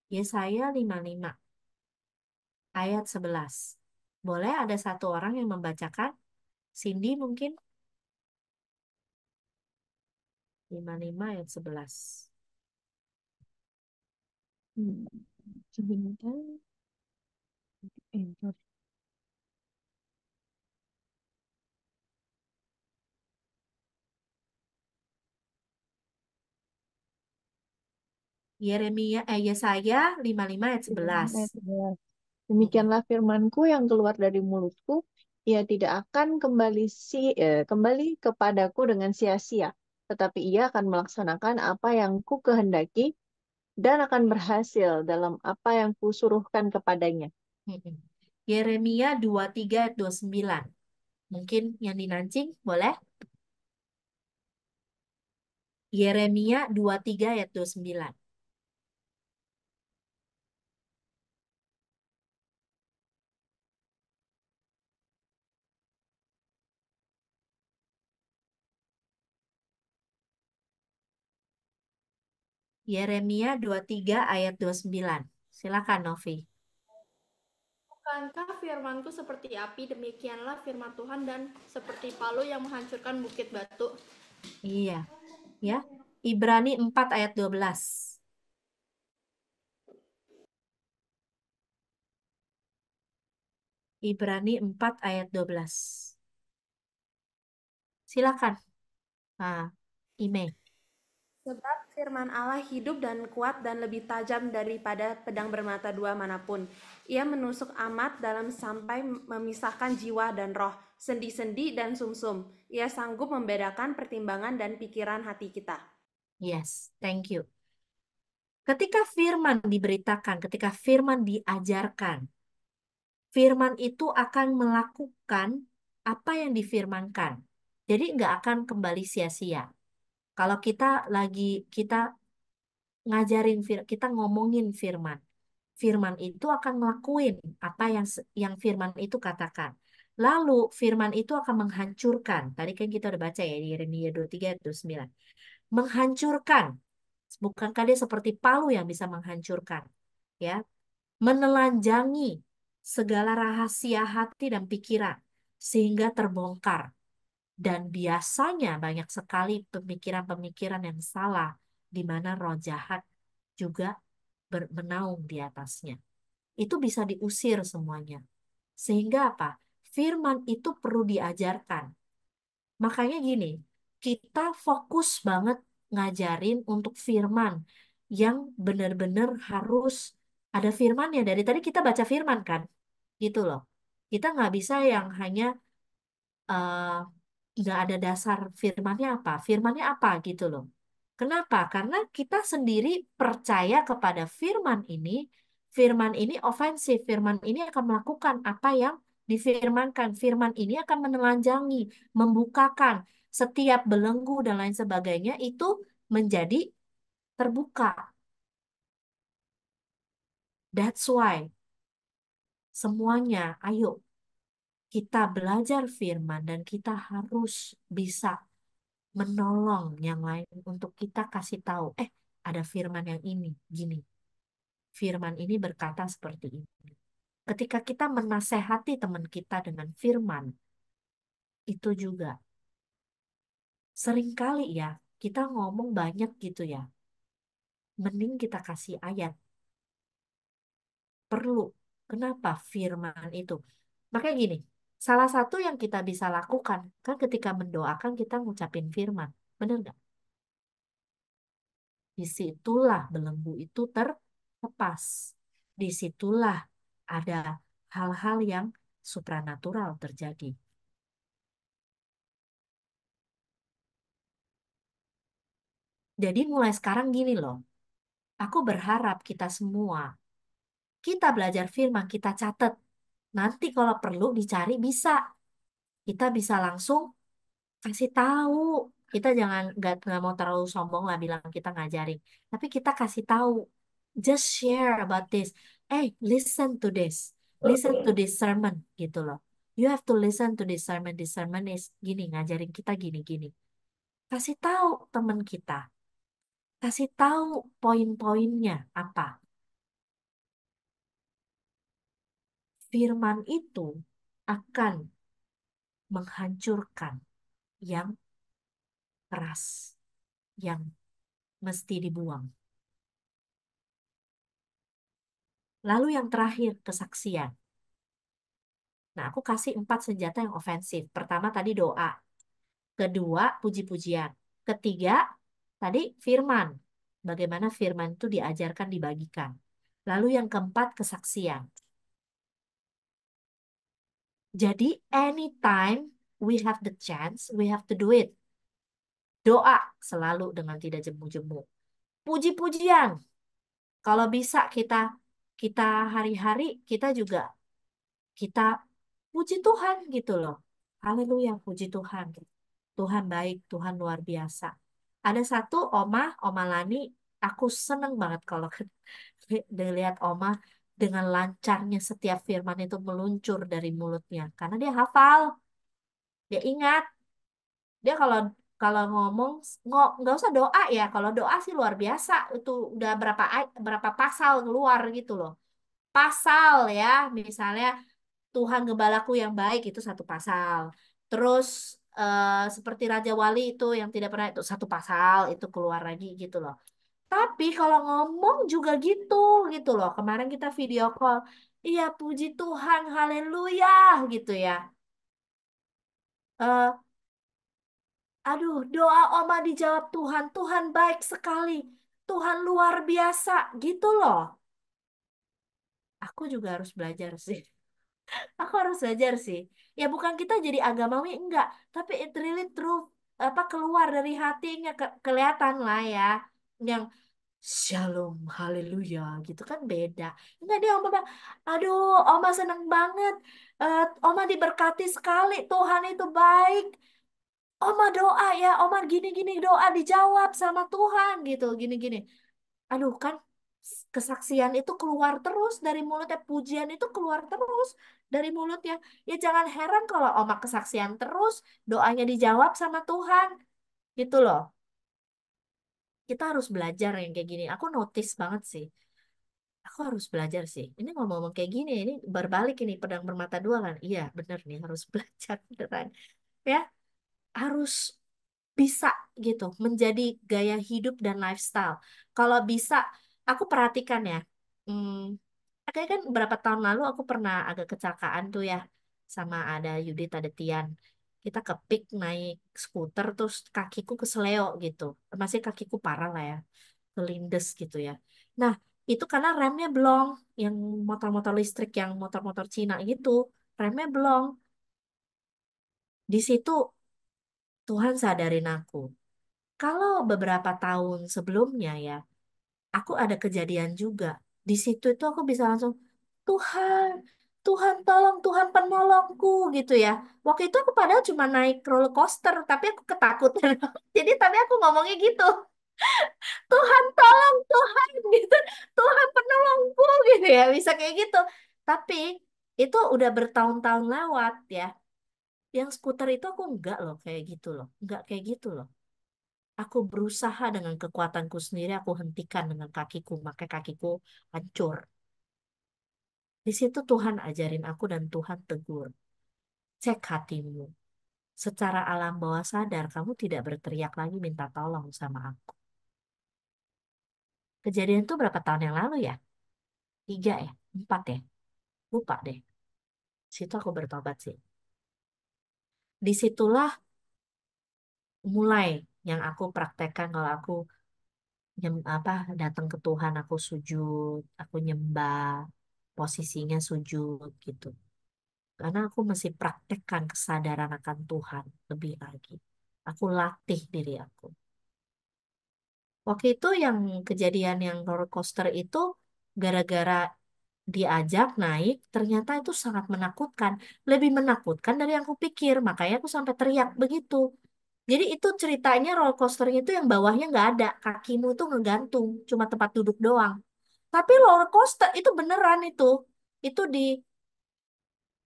Yesaya 55 ayat 11. Boleh ada satu orang yang membacakan? Cindy mungkin? 55 ayat 11. Hmm, sebentar. Enter. Yesaya 55 ayat 11. Ayat 11. Mm-mm. Demikianlah firmanku yang keluar dari mulutku, ia tidak akan kembali kepadaku dengan sia-sia, tetapi ia akan melaksanakan apa yang ku kehendaki dan akan berhasil dalam apa yang kusuruhkan kepadanya. Mm-mm. Yeremia 23 ayat 29. Mungkin yang dinancing, boleh? Yeremia 23 ayat 29. Yeremia 23 ayat 29. Silakan Novi. Bukankah firmanku seperti api, demikianlah firman Tuhan, dan seperti palu yang menghancurkan bukit batu. Iya, ya. Ibrani 4 ayat 12. Ibrani 4 ayat 12. Silakan. Nah, Ime. Sebab firman Allah hidup dan kuat dan lebih tajam daripada pedang bermata dua manapun. Ia menusuk amat dalam sampai memisahkan jiwa dan roh, sendi-sendi dan sumsum. Ia sanggup membedakan pertimbangan dan pikiran hati kita. Yes, thank you. Ketika firman diberitakan, ketika firman diajarkan, firman itu akan melakukan apa yang difirmankan. Jadi nggak akan kembali sia-sia. Kalau kita ngajarin, kita ngomongin firman, firman itu akan ngelakuin apa yang firman itu katakan. Lalu firman itu akan menghancurkan. Tadi kan kita udah baca ya di Yeremia 23 ayat 29. Menghancurkan. Bukankah dia seperti palu yang bisa menghancurkan? Ya, menelanjangi segala rahasia hati dan pikiran sehingga terbongkar. Dan biasanya banyak sekali pemikiran-pemikiran yang salah di mana roh jahat juga bermenaung di atasnya. Itu bisa diusir semuanya. Sehingga apa? Firman itu perlu diajarkan. Makanya gini, kita fokus banget ngajarin untuk firman yang benar-benar harus ada firmannya. Dari tadi kita baca firman kan, gitu loh. Kita nggak bisa yang hanya eh, nggak ada dasar firmannya apa gitu loh. Kenapa? Karena kita sendiri percaya kepada firman ini ofensif, firman ini akan melakukan apa yang difirmankan, firman ini akan menelanjangi, membukakan setiap belenggu dan lain sebagainya itu menjadi terbuka. That's why semuanya, ayo kita belajar firman dan kita harus bisa menolong yang lain untuk kita kasih tahu, ada firman yang ini, gini. Firman ini berkata seperti ini. Ketika kita menasehati teman kita dengan firman, itu juga seringkali ya, kita ngomong banyak gitu ya. Mending kita kasih ayat. Perlu. Kenapa firman itu? Makanya gini, salah satu yang kita bisa lakukan, kan ketika mendoakan kita ngucapin firman. Benar nggak? Disitulah belenggu itu terlepas. Disitulah ada hal-hal yang supranatural terjadi. Jadi mulai sekarang gini loh, Aku berharap kita semua, kita belajar firman, kita catat. Nanti kalau perlu dicari bisa. Kita bisa langsung kasih tahu. Kita jangan nggak mau terlalu sombong lah bilang kita ngajarin. Tapi kita kasih tahu. Just share about this. Listen to this. Listen to this sermon gitu loh. You have to listen to this sermon. This sermon is gini, ngajarin kita gini-gini. Kasih tahu teman kita. Kasih tahu poin-poinnya apa. Firman itu akan menghancurkan yang keras, yang mesti dibuang. Lalu yang terakhir, kesaksian. Nah, aku kasih 4 senjata yang ofensif. Pertama tadi doa. Kedua, puji-pujian. Ketiga, tadi firman. Bagaimana firman itu diajarkan, dibagikan. Lalu yang keempat, kesaksian. Jadi, anytime we have the chance, we have to do it. Doa selalu dengan tidak jemu-jemu. Puji-pujian. Kalau bisa kita hari-hari kita juga kita puji Tuhan gitu loh. Haleluya, puji Tuhan. Tuhan baik, Tuhan luar biasa. Ada satu Oma Lani, aku seneng banget kalau lihat Oma dengan lancarnya setiap firman itu meluncur dari mulutnya. Karena dia hafal, dia ingat. Dia kalau kalau ngomong nggak usah doa ya. Kalau doa sih luar biasa. Itu udah berapa pasal keluar gitu loh. Pasal ya, misalnya Tuhan Gembalaku yang baik itu satu pasal. Terus seperti Raja Wali itu yang tidak pernah itu satu pasal itu keluar lagi gitu loh. Tapi kalau ngomong juga gitu loh. Kemarin kita video call. Iya puji Tuhan, haleluya gitu ya. Eh, aduh doa Oma dijawab Tuhan. Tuhan baik sekali. Tuhan luar biasa gitu loh. Aku juga harus belajar sih. Aku harus belajar sih. Ya bukan kita jadi agamawi enggak, tapi it really true apa keluar dari hatinya kelihatan lah ya. Yang Shalom, haleluya gitu kan beda. Enggak dia Oma bilang, aduh Oma seneng banget. Oma diberkati sekali, Tuhan itu baik. Oma doa ya, Oma gini-gini doa dijawab sama Tuhan gitu, gini-gini. Aduh kan kesaksian itu keluar terus dari mulutnya, pujian itu keluar terus dari mulutnya. Ya jangan heran kalau Oma kesaksian terus, doanya dijawab sama Tuhan. Gitu loh. Kita harus belajar yang kayak gini. Aku notice banget sih. Aku harus belajar sih. Ini ngomong-ngomong kayak gini, ini berbalik ini pedang bermata dua kan. Iya, bener nih harus belajar beneran. Ya, harus bisa gitu menjadi gaya hidup dan lifestyle. Kalau bisa, aku perhatikan ya. Hmm, Kayaknya kan beberapa tahun lalu aku pernah agak kecelakaan tuh ya sama ada Yudit ada Tian. Kita kepik naik skuter terus kakiku kesleo gitu. Masih kakiku parah lah ya, kelindes gitu ya. Nah, itu karena remnya belum yang motor-motor listrik yang motor-motor Cina gitu. Remnya belum. Di situ Tuhan sadarin aku. Kalau beberapa tahun sebelumnya ya, aku ada kejadian juga. Di situ itu aku bisa langsung, Tuhan, Tuhan tolong, Tuhan penolongku gitu ya. Waktu itu aku padahal cuma naik roller coaster, tapi aku ketakutan. Jadi tapi aku ngomongnya gitu, Tuhan tolong, Tuhan gitu, Tuhan penolongku gitu ya, bisa kayak gitu. Tapi itu udah bertahun-tahun lewat ya. Yang skuter itu aku enggak loh kayak gitu loh, enggak kayak gitu loh. Aku berusaha dengan kekuatanku sendiri, aku hentikan dengan kakiku, maka kakiku hancur. Di situ Tuhan ajarin aku dan Tuhan tegur. Cek hatimu. Secara alam bawah sadar, kamu tidak berteriak lagi minta tolong sama aku. Kejadian itu berapa tahun yang lalu ya? 3 ya? 4 ya? Lupa deh. Situ aku bertobat sih. Disitulah mulai yang aku praktekkan kalau aku datang ke Tuhan, aku sujud, aku nyembah, posisinya sujud gitu. Karena aku masih praktekkan kesadaran akan Tuhan lebih lagi. Aku latih diri aku. Waktu itu yang kejadian yang roller coaster itu gara-gara diajak naik, ternyata itu sangat menakutkan. Lebih menakutkan dari yang aku pikir, makanya aku sampai teriak begitu. Jadi itu ceritanya roller coasternya itu yang bawahnya nggak ada, kakimu tuh ngegantung, cuma tempat duduk doang. Tapi roller coaster itu beneran itu. Itu di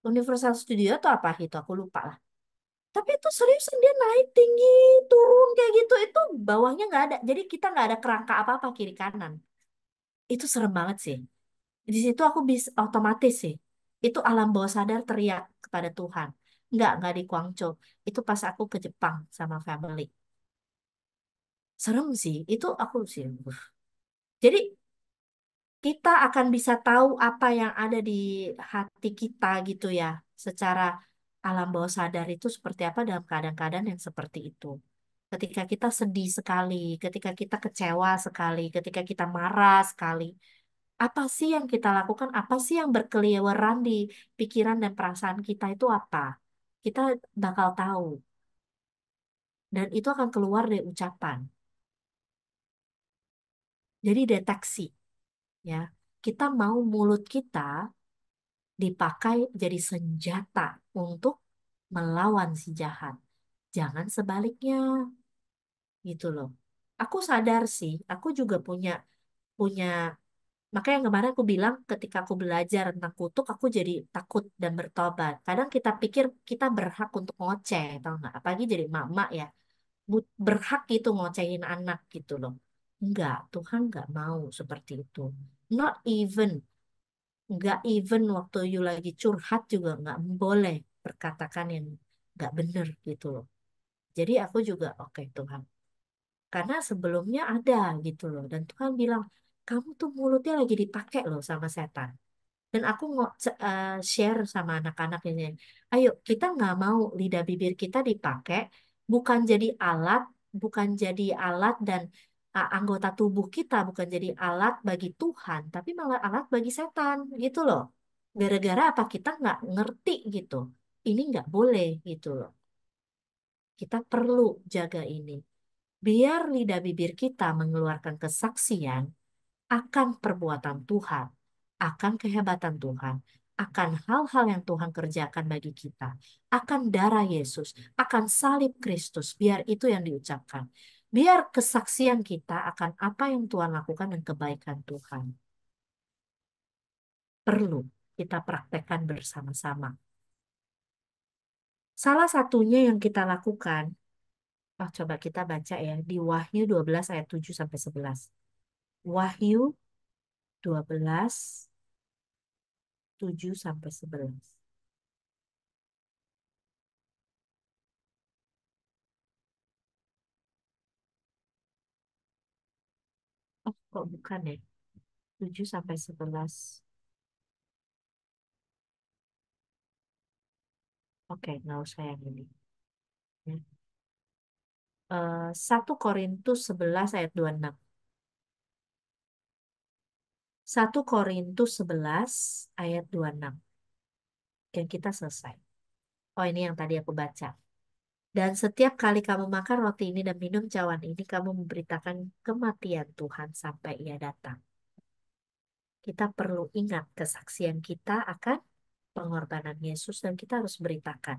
Universal Studio atau apa itu, aku lupa lah. Tapi itu seriusan dia naik tinggi, turun kayak gitu. Itu bawahnya nggak ada. Jadi kita nggak ada kerangka apa-apa kiri kanan. Itu serem banget sih. Di situ aku bisa otomatis sih. Itu alam bawah sadar teriak kepada Tuhan. Nggak di Guangzhou. Itu pas aku ke Jepang sama family. Serem sih. Itu aku sih. Jadi kita akan bisa tahu apa yang ada di hati kita gitu ya. Secara alam bawah sadar itu seperti apa dalam keadaan-keadaan yang seperti itu. Ketika kita sedih sekali, ketika kita kecewa sekali, ketika kita marah sekali, apa sih yang kita lakukan? Apa sih yang berkeliaran di pikiran dan perasaan kita itu apa? Kita bakal tahu. Dan itu akan keluar dari ucapan. Jadi deteksi, ya. Kita mau mulut kita dipakai jadi senjata untuk melawan si jahat. Jangan sebaliknya, gitu loh. Aku sadar sih, aku juga punya punya makanya yang kemarin aku bilang ketika aku belajar tentang kutuk, aku jadi takut dan bertobat. Kadang kita pikir kita berhak untuk ngoceh, tau nggak? Apalagi jadi emak-emak ya, berhak gitu ngocehin anak gitu loh. Enggak, Tuhan nggak mau seperti itu. Not even, nggak even waktu you lagi curhat juga nggak boleh berkatakan yang nggak bener gitu loh. Jadi aku juga oke Tuhan. Karena sebelumnya ada gitu loh. Dan Tuhan bilang, kamu tuh mulutnya lagi dipakai loh sama setan. Dan aku share sama anak-anak ini, ayo kita nggak mau lidah bibir kita dipakai, bukan jadi alat, bukan jadi alat dan anggota tubuh kita, bukan jadi alat bagi Tuhan, tapi malah alat bagi setan gitu loh. Gara-gara apa kita nggak ngerti gitu. Ini nggak boleh gitu loh. Kita perlu jaga ini. Biar lidah bibir kita mengeluarkan kesaksian akan perbuatan Tuhan, akan kehebatan Tuhan, akan hal-hal yang Tuhan kerjakan bagi kita, akan darah Yesus, akan salib Kristus, biar itu yang diucapkan. Biar kesaksian kita akan apa yang Tuhan lakukan dan kebaikan Tuhan. Perlu kita praktekkan bersama-sama. Salah satunya yang kita lakukan, coba kita baca ya, di Wahyu 12 ayat 7 sampai 11. Wahyu 12 7 sampai 11. Oh, kok bukan ya? 7 sampai 11. Oke, nggak usah yang ini. Ya. 1 Korintus 11 ayat 26. 1 Korintus 11 ayat 26. Dan kita selesai. Oh, ini yang tadi aku baca. Dan setiap kali kamu makan roti ini dan minum cawan ini, kamu memberitakan kematian Tuhan sampai ia datang. Kita perlu ingat kesaksian kita akan pengorbanan Yesus dan kita harus beritakan.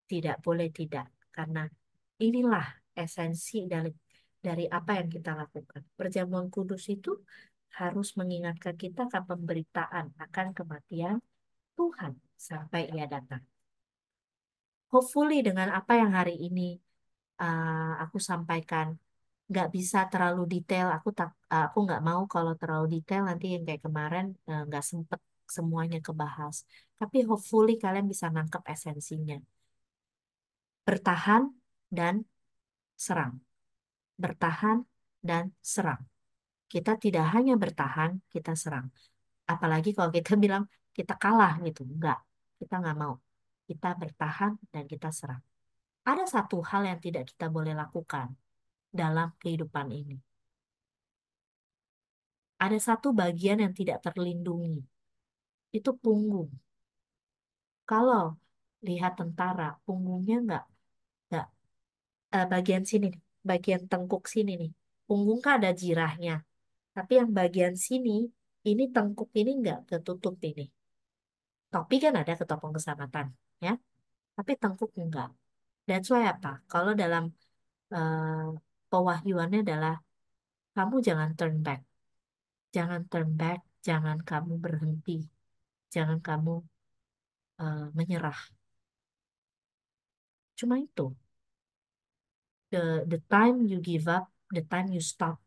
Tidak boleh tidak. Karena inilah esensi dari apa yang kita lakukan. Perjamuan kudus itu harus mengingatkan kita akan pemberitaan akan kematian Tuhan sampai ia datang. Hopefully dengan apa yang hari ini aku sampaikan, nggak bisa terlalu detail. Aku nggak mau kalau terlalu detail nanti yang kayak kemarin nggak sempet semuanya kebahas. Tapi hopefully kalian bisa nangkep esensinya. Bertahan dan serang. Bertahan dan serang. Kita tidak hanya bertahan, kita serang. Apalagi kalau kita bilang kita kalah gitu. Enggak, kita nggak mau. Kita bertahan dan kita serang. Ada satu hal yang tidak kita boleh lakukan dalam kehidupan ini. Ada satu bagian yang tidak terlindungi. Itu punggung. Kalau lihat tentara, punggungnya nggak bagian sini nih, bagian tengkuk sini nih. punggung kan ada jirahnya. Tapi yang bagian sini, ini tengkuk ini nggak ketutup ini. Topi kan ada ketopong keselamatan, ya. Tapi tengkuk enggak. That's why apa? Kalau dalam pewahyuannya adalah kamu jangan turn back. Jangan turn back, jangan kamu berhenti. Jangan kamu menyerah. Cuma itu. The time you give up, the time you stop,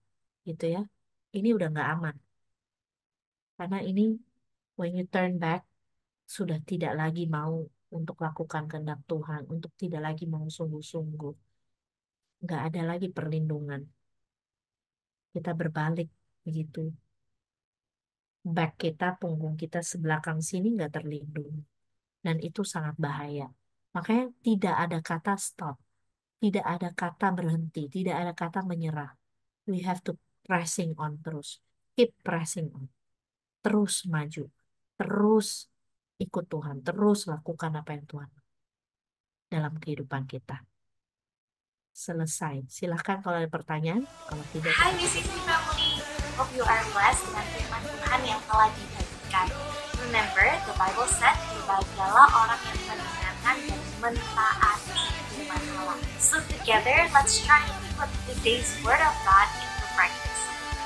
gitu ya. Ini udah nggak aman. Karena ini when you turn back, sudah tidak lagi mau untuk lakukan kehendak Tuhan, untuk tidak lagi mau sungguh-sungguh. Nggak ada lagi perlindungan. Kita berbalik begitu. Back kita, punggung kita sebelakang sini nggak terlindung. Dan itu sangat bahaya. Makanya tidak ada kata stop. Tidak ada kata berhenti. Tidak ada kata menyerah. We have to pressing on terus. Keep pressing on. Terus maju. Terus ikut Tuhan. Terus lakukan apa yang Tuhan dalam kehidupan kita. Selesai. Silahkan kalau ada pertanyaan. Kalau tidak, Hai BCC Family, hope you are blessed dengan firman Tuhan yang telah dibagikan. Remember, the Bible said, berbahagialah orang yang mendengarkan dan mentaati firman Allah. So together, let's try to put today's word of God into practice.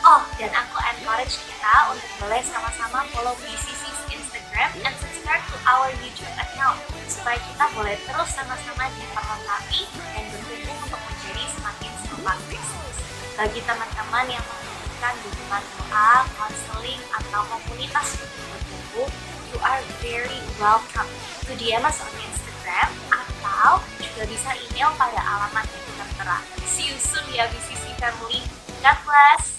Oh, dan aku encourage kita untuk boleh sama-sama follow BCC's Instagram and subscribe to our YouTube account supaya kita boleh terus sama-sama diperlengkapi dan bertumbuh untuk menjadi semakin serupa Kristus. Bagi teman-teman yang membutuhkan dukungan doa, konseling, atau komunitas untuk bertumbuh, you are very welcome to DM us on Instagram atau juga bisa email pada alamat yang tertera. See you soon ya BCC Family. God bless.